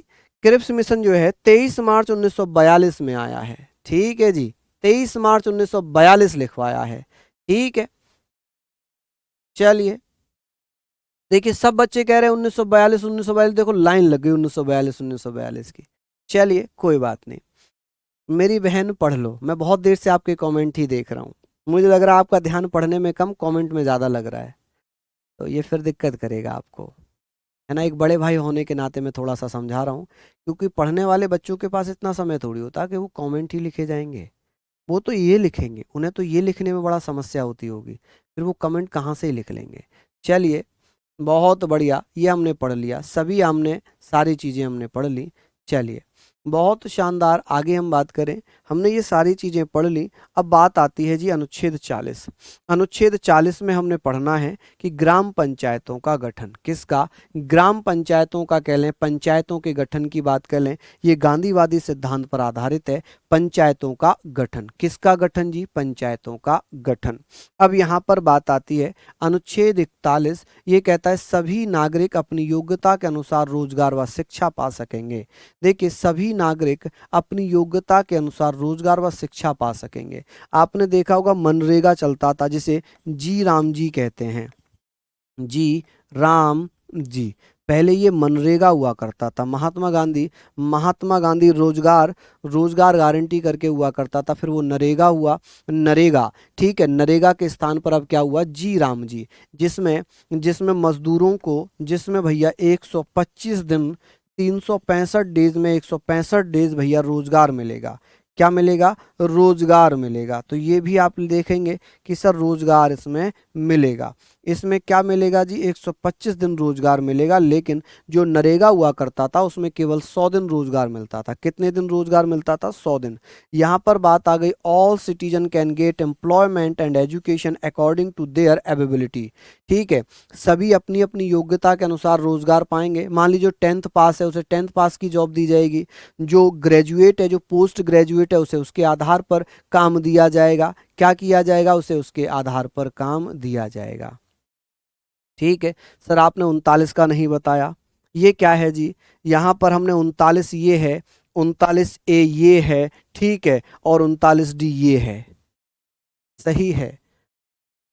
क्रिप्स मिशन जो है 23 मार्च 1942 में आया है। ठीक है जी, 23 मार्च 1942 लिखवाया है। ठीक है, चलिए, देखिए सब बच्चे कह रहे हैं 1942 1942, देखो लाइन लग गई 1942 1942 की। चलिए कोई बात नहीं, मेरी बहन पढ़ लो, मैं बहुत देर से आपके कमेंट ही देख रहा हूँ। मुझे लग रहा है आपका ध्यान पढ़ने में कम, कमेंट में ज़्यादा लग रहा है, तो ये फिर दिक्कत करेगा आपको, है ना। एक बड़े भाई होने के नाते मैं थोड़ा सा समझा रहा हूँ, क्योंकि पढ़ने वाले बच्चों के पास इतना समय थोड़ी होता कि वो कमेंट ही लिखे जाएंगे। वो तो ये लिखेंगे, उन्हें तो ये लिखने में बड़ा समस्या होती होगी, फिर वो कमेंट कहाँ से ही लिख लेंगे। चलिए, बहुत बढ़िया, ये हमने पढ़ लिया, सभी हमने सारी चीज़ें हमने पढ़ ली। चलिए, बहुत शानदार। आगे हम बात करें, हमने ये सारी चीजें पढ़ ली। अब बात आती है जी अनुच्छेद 40। अनुच्छेद 40 में हमने पढ़ना है कि ग्राम पंचायतों का गठन। किसका? ग्राम पंचायतों का कह लें, पंचायतों के गठन की बात कर लें। ये गांधीवादी सिद्धांत पर आधारित है। पंचायतों का गठन, किसका गठन जी? पंचायतों का गठन। अब यहाँ पर बात आती है अनुच्छेद 41, ये कहता है सभी नागरिक अपनी योग्यता के अनुसार रोजगार व शिक्षा पा सकेंगे। देखिए, सभी नागरिक अपनी योग्यता के अनुसार रोजगार व शिक्षा पा सकेंगे। आपने देखा होगा मनरेगा चलता था, जिसे जी राम जी कहते हैं, जी राम जी। पहले ये मनरेगा हुआ करता था। महात्मा गांधी रोजगार रोजगार गारंटी करके हुआ करता था, फिर वो नरेगा हुआ, नरेगा। ठीक है, नरेगा के स्थान पर अब क्या हुआ? जी राम जी, जिसमें जिसमें मजदूरों को, जिसमें भैया 125 दिन, 365 डेज में 165 डेज भैया रोजगार मिलेगा। क्या मिलेगा? रोजगार मिलेगा। तो ये भी आप देखेंगे कि सर रोजगार इसमें मिलेगा। इसमें क्या मिलेगा जी? 125 दिन रोजगार मिलेगा। लेकिन जो नरेगा हुआ करता था उसमें केवल 100 दिन रोजगार मिलता था। कितने दिन रोजगार मिलता था? 100 दिन। यहाँ पर बात आ गई, all citizen can get employment and education according to their ability. ठीक है, सभी अपनी अपनी योग्यता के अनुसार रोजगार पाएंगे। मान लीजिए जो 10th पास है उसे 10th पास की जॉब दी जाएगी, जो ग्रेजुएट है, जो पोस्ट ग्रेजुएट है, उसे उसके आधार पर काम दिया जाएगा। क्या किया जाएगा? उसे उसके आधार पर काम दिया जाएगा। ठीक है सर, आपने 39 का नहीं बताया, ये क्या है जी? यहाँ पर हमने 39 ये है, 39A ये है, ठीक है, और 39D ये है। सही है।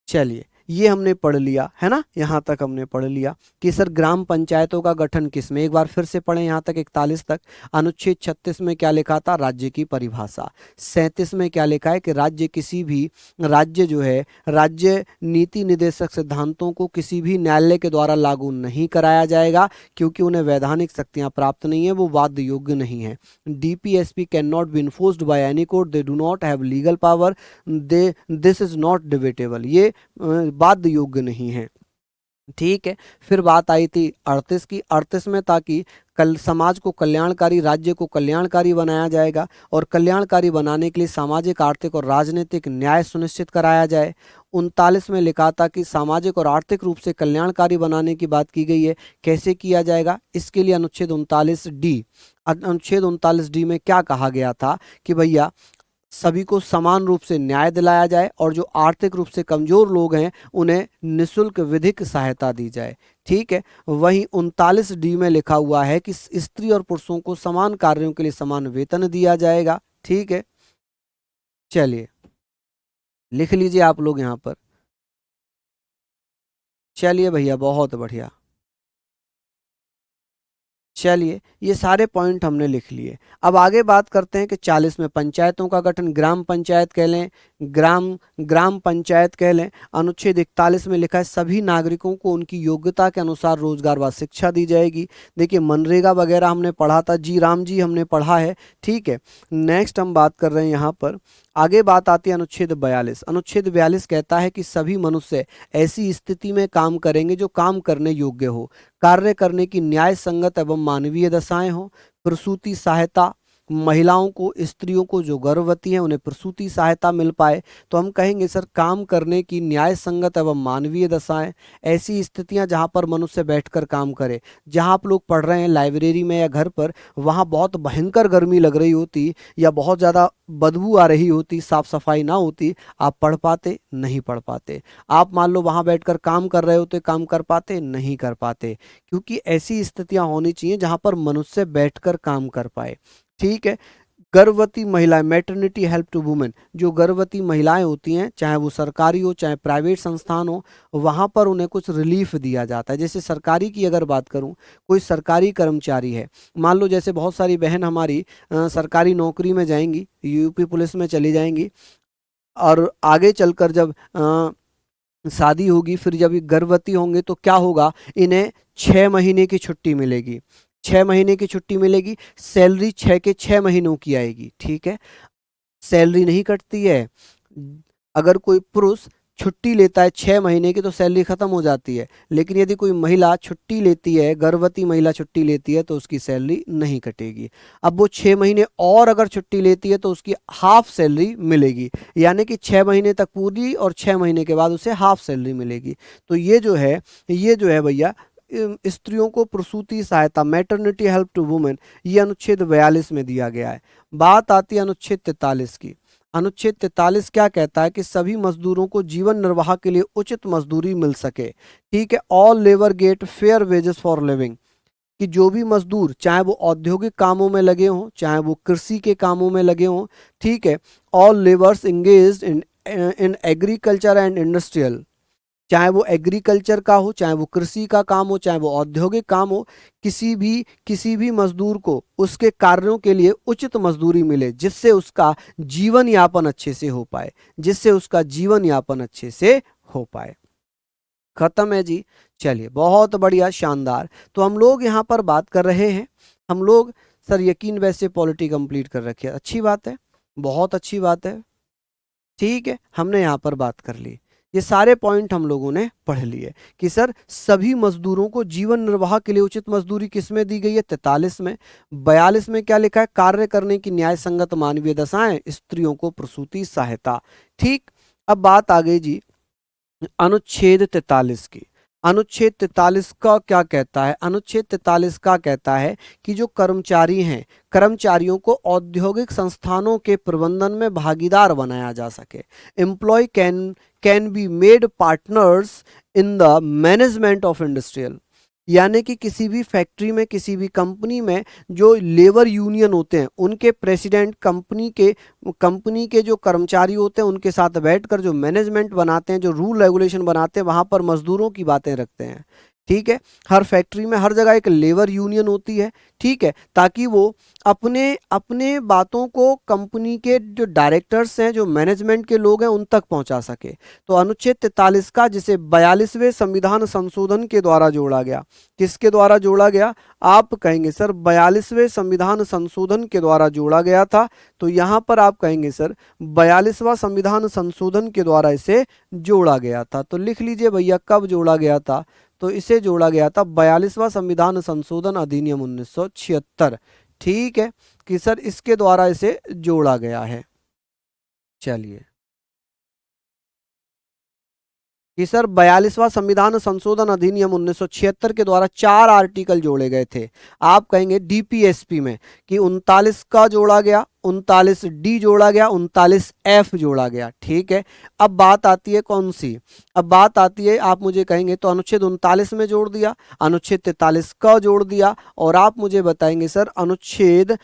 चलिए, ये हमने पढ़ लिया है ना, यहाँ तक हमने पढ़ लिया कि सर ग्राम पंचायतों का गठन किसमें। एक बार फिर से पढ़ें यहाँ तक 41 तक। अनुच्छेद 36 में क्या लिखा था? राज्य की परिभाषा। 37 में क्या लिखा है कि राज्य किसी भी राज्य जो है, राज्य नीति निर्देशक सिद्धांतों को किसी भी न्यायालय के द्वारा लागू नहीं कराया जाएगा, क्योंकि उन्हें वैधानिक शक्तियां प्राप्त नहीं है, वो बाध्य योग्य नहीं है। DPSP can not be enforced by any court, they do not have legal power, they this is not debatable. ये बाध्य योग्य नहीं है। ठीक है, फिर बात आई थी 38 की। 38 में ताकि कल समाज को कल्याणकारी, राज्य को कल्याणकारी बनाया जाएगा, और कल्याणकारी बनाने के लिए सामाजिक, आर्थिक और राजनीतिक न्याय सुनिश्चित कराया जाए। 39 में लिखा था कि सामाजिक और आर्थिक रूप से कल्याणकारी बनाने की बात की गई है। कैसे किया जाएगा? इसके लिए अनुच्छेद 39D, अनुच्छेद 39D में क्या कहा गया था कि भैया सभी को समान रूप से न्याय दिलाया जाए, और जो आर्थिक रूप से कमजोर लोग हैं उन्हें निःशुल्क विधिक सहायता दी जाए। ठीक है, वहीं 39D में लिखा हुआ है कि स्त्री और पुरुषों को समान कार्यों के लिए समान वेतन दिया जाएगा। ठीक है, चलिए लिख लीजिए आप लोग यहाँ पर। चलिए भैया, बहुत बढ़िया। चलिए, ये सारे पॉइंट हमने लिख लिए। अब आगे बात करते हैं कि 40 में पंचायतों का गठन, ग्राम पंचायत कह लें, ग्राम पंचायत कह लें। अनुच्छेद 41 में लिखा है सभी नागरिकों को उनकी योग्यता के अनुसार रोजगार व शिक्षा दी जाएगी। देखिए, मनरेगा वगैरह हमने पढ़ा था, जी राम जी हमने पढ़ा है। ठीक है, नेक्स्ट हम बात कर रहे हैं यहाँ पर, आगे बात आती है अनुच्छेद 42। अनुच्छेद 42 कहता है कि सभी मनुष्य ऐसी स्थिति में काम करेंगे जो काम करने योग्य हो, कार्य करने की न्याय संगत एवं मानवीय दशाएं हो, प्रसूति सहायता, महिलाओं को, स्त्रियों को जो गर्भवती हैं उन्हें प्रसूति सहायता मिल पाए। तो हम कहेंगे सर काम करने की न्याय संगत एवं मानवीय दशाएं, ऐसी स्थितियां जहां पर मनुष्य बैठकर काम करे। जहां आप लोग पढ़ रहे हैं लाइब्रेरी में या घर पर, वहां बहुत भयंकर गर्मी लग रही होती या बहुत ज़्यादा बदबू आ रही होती, साफ सफाई ना होती, आप पढ़ पाते? नहीं पढ़ पाते। आप मान लो वहां बैठकर काम कर रहे होते, काम कर पाते? नहीं कर पाते, क्योंकि ऐसी स्थितियां होनी चाहिए जहां पर मनुष्य बैठकर काम कर पाए। ठीक है, गर्भवती महिलाएं, मैटरनिटी हेल्प टू वुमेन, जो गर्भवती महिलाएं होती हैं, चाहे वो सरकारी हो चाहे प्राइवेट संस्थान हो, वहां पर उन्हें कुछ रिलीफ दिया जाता है। जैसे सरकारी की अगर बात करूं, कोई सरकारी कर्मचारी है, मान लो जैसे बहुत सारी बहन हमारी सरकारी नौकरी में जाएंगी, यूपी पुलिस में चली जाएंगी, और आगे चलकर जब शादी होगी, फिर जब ये गर्भवती होंगे तो क्या होगा, इन्हें 6 महीने की छुट्टी मिलेगी। 6 महीने की छुट्टी मिलेगी, सैलरी 6 के 6 महीनों की आएगी। ठीक है, सैलरी नहीं कटती है। अगर कोई पुरुष छुट्टी लेता है 6 महीने की तो सैलरी खत्म हो जाती है, लेकिन यदि कोई महिला छुट्टी लेती है, गर्भवती महिला छुट्टी लेती है तो उसकी सैलरी नहीं कटेगी। अब वो 6 महीने और अगर छुट्टी लेती है तो उसकी हाफ सैलरी मिलेगी, यानी कि 6 महीने तक पूरी और 6 महीने के बाद उसे हाफ सैलरी मिलेगी। तो ये जो है भैया स्त्रियों को प्रसूति सहायता, मैटरनिटी हेल्प टू वुमेन, ये अनुच्छेद 42 में दिया गया है। बात आती है अनुच्छेद 43 की। अनुच्छेद 43 क्या कहता है कि सभी मजदूरों को जीवन निर्वाह के लिए उचित मजदूरी मिल सके। ठीक है, all labour get fair wages for living, कि जो भी मजदूर चाहे वो औद्योगिक कामों में लगे हों, चाहे वो कृषि के कामों में लगे हों, ठीक है, all labours engaged in agriculture and industrial, चाहे वो एग्रीकल्चर का हो, चाहे वो कृषि का काम हो, चाहे वो औद्योगिक काम हो, किसी भी मजदूर को उसके कार्यों के लिए उचित मजदूरी मिले, जिससे उसका जीवन यापन अच्छे से हो पाए, जिससे उसका जीवन यापन अच्छे से हो पाए। खत्म है जी। चलिए, बहुत बढ़िया, शानदार। तो हम लोग यहाँ पर बात कर रहे हैं, हम लोग सर यकीन वैसे पॉलिटी कंप्लीट कर रखी है, अच्छी बात है, बहुत अच्छी बात है। ठीक है, हमने यहाँ पर बात कर ली, ये सारे पॉइंट हम लोगों ने पढ़ लिए कि सर सभी मजदूरों को जीवन निर्वाह के लिए उचित मजदूरी किसमें दी गई है, 43 में। 42 में क्या लिखा है, कार्य करने की न्याय संगत मानवीय दशाएं, स्त्रियों को प्रसूति सहायता। ठीक, अब बात आ गई जी अनुच्छेद 43 की। अनुच्छेद 43 का क्या कहता है, अनुच्छेद 43 का कहता है कि जो कर्मचारी हैं, कर्मचारियों को औद्योगिक संस्थानों के प्रबंधन में भागीदार बनाया जा सके। Employ can be made partners in the management of industrial, यानी कि किसी भी फैक्ट्री में, किसी भी कंपनी में जो लेबर यूनियन होते हैं, उनके प्रेसिडेंट कंपनी के जो कर्मचारी होते हैं उनके साथ बैठकर जो मैनेजमेंट बनाते हैं, जो रूल रेगुलेशन बनाते हैं, वहां पर मजदूरों की बातें रखते हैं। ठीक है, हर फैक्ट्री में हर जगह एक लेबर यूनियन होती है। ठीक है, ताकि वो अपने अपने बातों को कंपनी के जो डायरेक्टर्स हैं, जो मैनेजमेंट के लोग हैं, उन तक पहुंचा सके। तो अनुच्छेद 43 का, जिसे 42वें संविधान संशोधन के द्वारा जोड़ा गया, किसके द्वारा जोड़ा गया, आप कहेंगे सर 42वें संविधान संशोधन के द्वारा जोड़ा गया था। तो यहां पर आप कहेंगे सर 42वां संविधान संशोधन के द्वारा इसे जोड़ा गया था। तो लिख लीजिए भैया कब जोड़ा गया था, तो इसे जोड़ा गया था 42वां संविधान संशोधन अधिनियम 1976। ठीक है, कि सर इसके द्वारा इसे जोड़ा गया है। चलिए, कि सर 42वां संविधान संशोधन अधिनियम 1976 के द्वारा 4 आर्टिकल जोड़े गए थे। आप कहेंगे डीपीएसपी में कि 39 का जोड़ा गया, 39 डी जोड़ा गया, 39 एफ जोड़ा गया। ठीक है, अब बात आती है कौन सी, अब बात आती है, आप मुझे कहेंगे तो अनुच्छेद 39 में जोड़ दिया, अनुच्छेद 43 का जोड़ दिया, और आप मुझे बताएंगे सर अनुच्छेद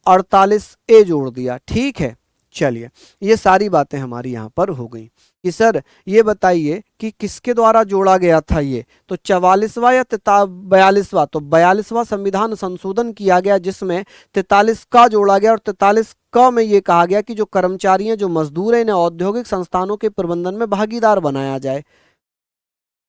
48 ए जोड़ दिया। ठीक है, चलिए, ये सारी बातें हमारी यहाँ पर हो गई कि सर ये बताइए कि किसके द्वारा जोड़ा गया था ये, तो 44वां या 42वां, तो 42वां संविधान संशोधन किया गया जिसमें 43 का जोड़ा गया, और 43 का में ये कहा गया कि जो कर्मचारी हैं, जो मजदूर हैं, इन्हें औद्योगिक संस्थानों के प्रबंधन में भागीदार बनाया जाए।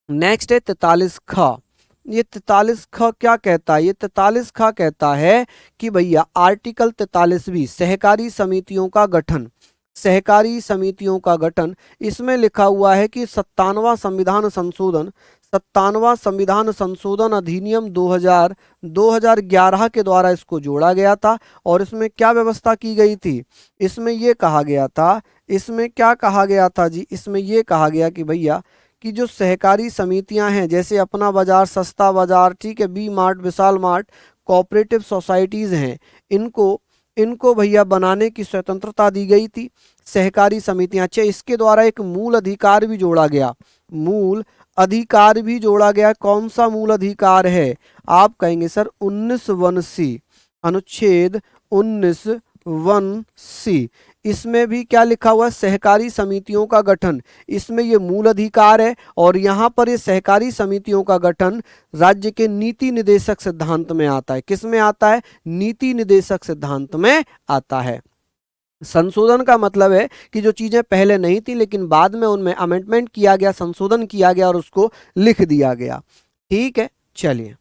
नेक्स्ट है 43 ख। ये 43 ख क्या कहता है, ये 43 ख कहता है कि भैया आर्टिकल 43 सहकारी समितियों का गठन, सहकारी समितियों का गठन, इसमें लिखा हुआ है कि 57वां संविधान संशोधन अधिनियम 2011 के द्वारा इसको जोड़ा गया था। और इसमें क्या व्यवस्था की गई थी, इसमें ये कहा गया था, इसमें क्या कहा गया था जी, इसमें ये कहा गया कि भैया कि जो सहकारी समितियां हैं, जैसे अपना बाजार, सस्ता बाजार, ठीक है, बी मार्ट, विशाल मार्ट, कोऑपरेटिव सोसाइटीज हैं, इनको भैया बनाने की स्वतंत्रता दी गई थी, सहकारी समितियां। अच्छा, इसके द्वारा एक मूल अधिकार भी जोड़ा गया, मूल अधिकार भी जोड़ा गया। कौन सा मूल अधिकार है, आप कहेंगे सर 19(1)(c), अनुच्छेद 19(1)(c), इसमें भी क्या लिखा हुआ है, सहकारी समितियों का गठन, इसमें ये मूल अधिकार है। और यहाँ पर ये सहकारी समितियों का गठन राज्य के नीति निदेशक सिद्धांत में आता है, किस में आता है, नीति निदेशक सिद्धांत में आता है। संशोधन का मतलब है कि जो चीजें पहले नहीं थी लेकिन बाद में उनमें अमेंडमेंट किया गया, संशोधन किया गया और उसको लिख दिया गया। ठीक है, चलिए,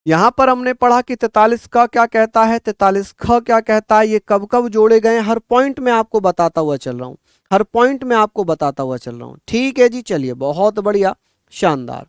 यहां पर हमने पढ़ा कि 43 का क्या कहता है, 43 ख क्या कहता है, ये कब कब जोड़े गए, हर पॉइंट में आपको बताता हुआ चल रहा हूं, हर पॉइंट में आपको बताता हुआ चल रहा हूं। ठीक है जी, चलिए बहुत बढ़िया, शानदार।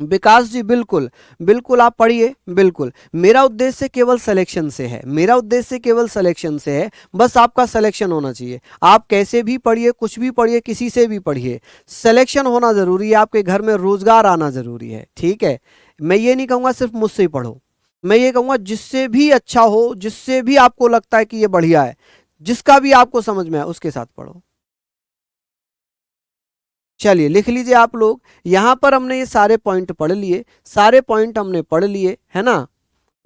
विकास जी बिल्कुल बिल्कुल आप पढ़िए, बिल्कुल। मेरा उद्देश्य केवल सिलेक्शन से है, मेरा उद्देश्य केवल सिलेक्शन से है, बस आपका सिलेक्शन होना चाहिए। आप कैसे भी पढ़िए, कुछ भी पढ़िए, किसी से भी पढ़िए, सिलेक्शन होना जरूरी है, आपके घर में रोजगार आना जरूरी है। ठीक है, मैं ये नहीं कहूंगा सिर्फ मुझसे ही पढ़ो, मैं ये कहूंगा जिससे भी अच्छा हो, जिससे भी आपको लगता है कि ये बढ़िया है, जिसका भी आपको समझ में आए उसके साथ पढ़ो। चलिए लिख लीजिए आप लोग, यहां पर हमने ये सारे पॉइंट पढ़ लिए, सारे पॉइंट हमने पढ़ लिए, है ना।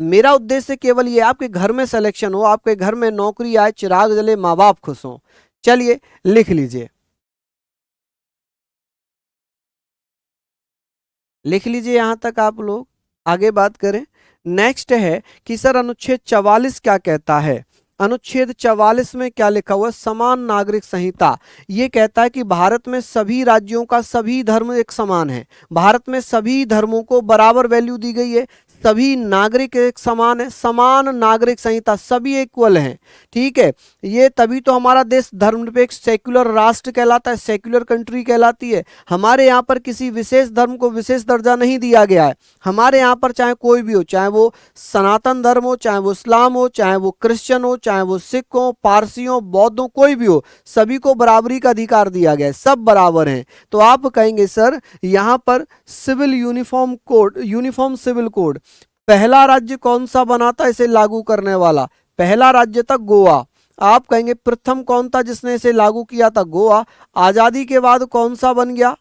मेरा उद्देश्य केवल ये, आपके घर में सिलेक्शन हो, आपके घर में नौकरी आए, चिराग जले, माँ बाप खुश हो। चलिए लिख लीजिए, लिख लीजिए यहां तक आप लोग, आगे बात करें। नेक्स्ट है कि सर अनुच्छेद 44 क्या कहता है। अनुच्छेद 44 में क्या लिखा हुआ है, समान नागरिक संहिता। ये कहता है कि भारत में सभी राज्यों का सभी धर्म एक समान है, भारत में सभी धर्मों को बराबर वैल्यू दी गई है, सभी नागरिक एक समान है, समान नागरिक संहिता, सभी इक्वल हैं। ठीक है, ये तभी तो हमारा देश धर्मनिरपेक्ष सेक्युलर राष्ट्र कहलाता है, सेक्युलर कंट्री कहलाती है। हमारे यहाँ पर किसी विशेष धर्म को विशेष दर्जा नहीं दिया गया है। हमारे यहाँ पर चाहे कोई भी हो, चाहे वो सनातन धर्म हो, चाहे वो इस्लाम हो, चाहे वो क्रिश्चियन हो, चाहे वो सिख हो, पारसी हो, बौद्ध हो, कोई भी हो, सभी को बराबरी का अधिकार दिया गया है, सब बराबर हैं। तो आप कहेंगे सर यहाँ पर civil uniform code, uniform civil code, पहला राज्य कौन सा बना था इसे लागू करने वाला, पहला राज्य था गोवा। आप कहेंगे प्रथम कौन था जिसने इसे लागू किया था, गोवा। आजादी के बाद कौन सा बन गया,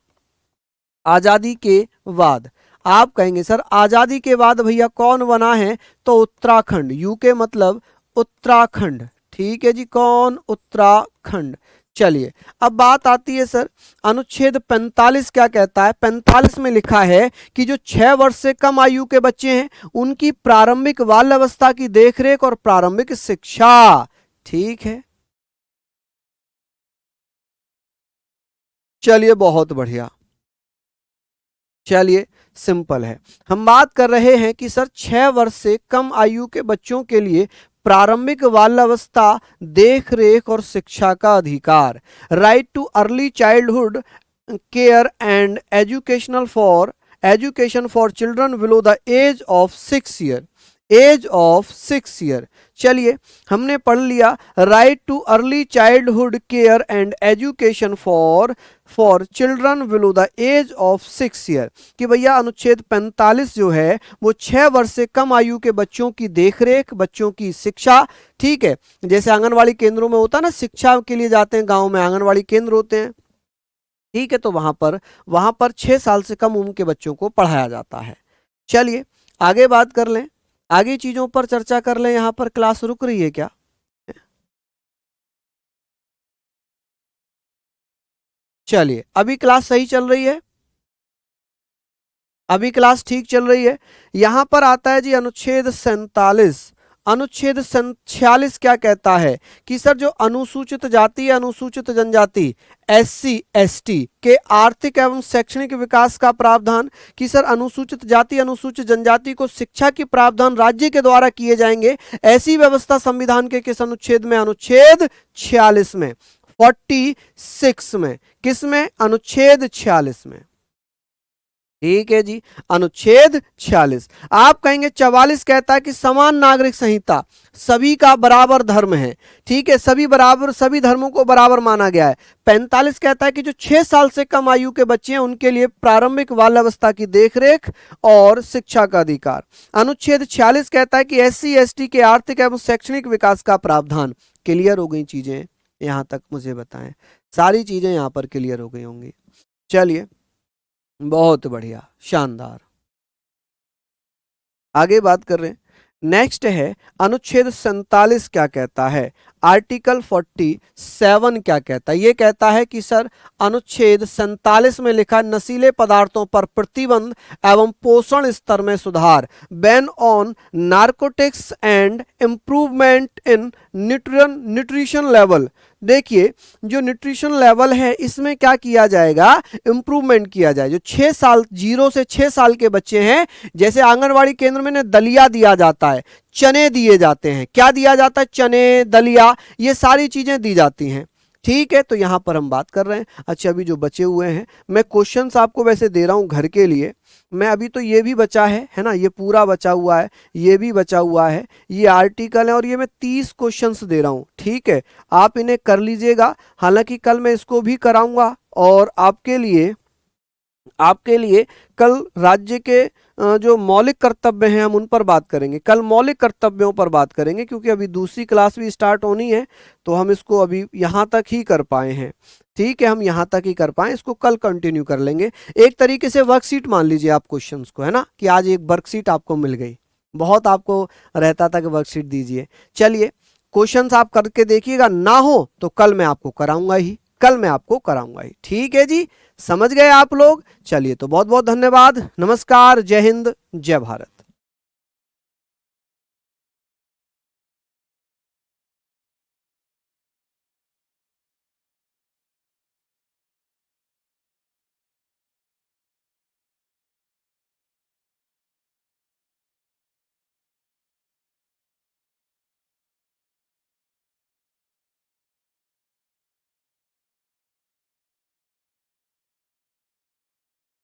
आजादी के बाद आप कहेंगे सर आजादी के बाद भैया कौन बना है, तो उत्तराखंड, यूके मतलब उत्तराखंड। ठीक है जी, कौन, उत्तराखंड। चलिए अब बात आती है सर अनुच्छेद 45 क्या कहता है। 45 में लिखा है कि जो 6 वर्ष से कम आयु के बच्चे हैं उनकी प्रारंभिक बाल्यावस्था की देखरेख और प्रारंभिक शिक्षा। ठीक है, चलिए बहुत बढ़िया, चलिए सिंपल है। हम बात कर रहे हैं कि सर 6 वर्ष से कम आयु के बच्चों के लिए प्रारंभिक बाल्यावस्था, देख रेख और शिक्षा का अधिकार, right to early childhood care and education for children below the age of 6 year, age of 6 year. चलिए हमने पढ़ लिया right to early childhood care and education for children below the age of 6 year, कि भैया अनुच्छेद 45 जो है वो 6 वर्ष से कम आयु के बच्चों की देखरेख, बच्चों की शिक्षा। ठीक है, जैसे आंगनवाड़ी केंद्रों में होता है ना, शिक्षा के लिए जाते हैं गांव में, आंगनवाड़ी केंद्र होते हैं। ठीक है, तो वहां पर 6 साल से कम उम्र के बच्चों को पढ़ाया जाता है। चलिए आगे बात कर लें, आगे चीजों पर चर्चा कर लें। यहां पर क्लास रुक रही है क्या? चलिए अभी क्लास सही चल रही है, अभी क्लास ठीक चल रही है। यहां पर आता है जी अनुच्छेद 47। अनुच्छेद 46 क्या कहता है कि सर जो अनुसूचित जाति, अनुसूचित जनजाति, SC ST के आर्थिक एवं शैक्षणिक विकास का प्रावधान, कि सर अनुसूचित जाति, अनुसूचित जनजाति को शिक्षा के प्रावधान राज्य के द्वारा किए जाएंगे, ऐसी व्यवस्था संविधान के किस अनुच्छेद में, अनुच्छेद 46 में, 46 में, किसमें, अनुच्छेद 46 में। ठीक है जी, अनुच्छेद 46। आप कहेंगे 44 कहता है कि समान नागरिक संहिता, सभी का बराबर धर्म है। ठीक है, सभी बराबर, सभी धर्मों को बराबर माना गया है। 45 कहता है कि जो 6 साल से कम आयु के बच्चे हैं उनके लिए प्रारंभिक बाल्यावस्था की देखरेख और शिक्षा का अधिकार। अनुच्छेद 46 कहता है कि SC ST के आर्थिक एवं शैक्षणिक विकास का प्रावधान। क्लियर हो गई चीजें यहां तक, मुझे बताएं, सारी चीजें यहां पर क्लियर हो गई होंगी। चलिए बहुत बढ़िया, शानदार। आगे बात कर रहे हैं, नेक्स्ट है अनुच्छेद 47 क्या कहता है, आर्टिकल 47 क्या कहता है। ये कहता है कि सर अनुच्छेद 47 में लिखा नशीले पदार्थों पर प्रतिबंध एवं पोषण स्तर में सुधार, ban on narcotics and improvement in nutrition level. देखिए जो न्यूट्रिशन लेवल है इसमें क्या किया जाएगा, इंप्रूवमेंट किया जाए। जो 6 साल, 0 से 6 साल के बच्चे हैं, जैसे आंगनवाड़ी केंद्र में दलिया दिया जाता है, चने दिए जाते हैं, क्या दिया जाता है, चने, दलिया, ये सारी चीजें दी जाती हैं। ठीक है, तो यहां पर हम बात कर रहे हैं। अच्छा, अभी जो बचे हुए हैं, मैं क्वेश्चंस आपको वैसे दे रहा हूं घर के लिए। मैं अभी तो ये भी बचा है ना, ये पूरा बचा हुआ है, ये भी बचा हुआ है, ये आर्टिकल है, और ये मैं 30 क्वेश्चंस दे रहा हूं। ठीक है, आप इन्हें कर लीजिएगा। हालांकि कल मैं इसको भी कराऊंगा, और आपके लिए कल राज्य के जो मौलिक कर्तव्य हैं हम उन पर बात करेंगे। कल मौलिक कर्तव्यों पर बात करेंगे, क्योंकि अभी दूसरी क्लास भी स्टार्ट होनी है, तो हम इसको अभी यहाँ तक ही कर पाए हैं। ठीक है, हम यहाँ तक ही कर पाए, इसको कल कंटिन्यू कर लेंगे। एक तरीके से वर्कशीट मान लीजिए आप क्वेश्चंस को, है ना, कि आज एक वर्कशीट आपको मिल गई। बहुत आपको रहता था कि वर्कशीट दीजिए। चलिए, क्वेश्चंस आप करके देखिएगा, ना हो तो कल मैं आपको कराऊंगा ही, कल मैं आपको कराऊंगा ही। ठीक है जी, समझ गए आप लोग। चलिए, तो बहुत बहुत धन्यवाद, नमस्कार, जय हिंद, जय भारत।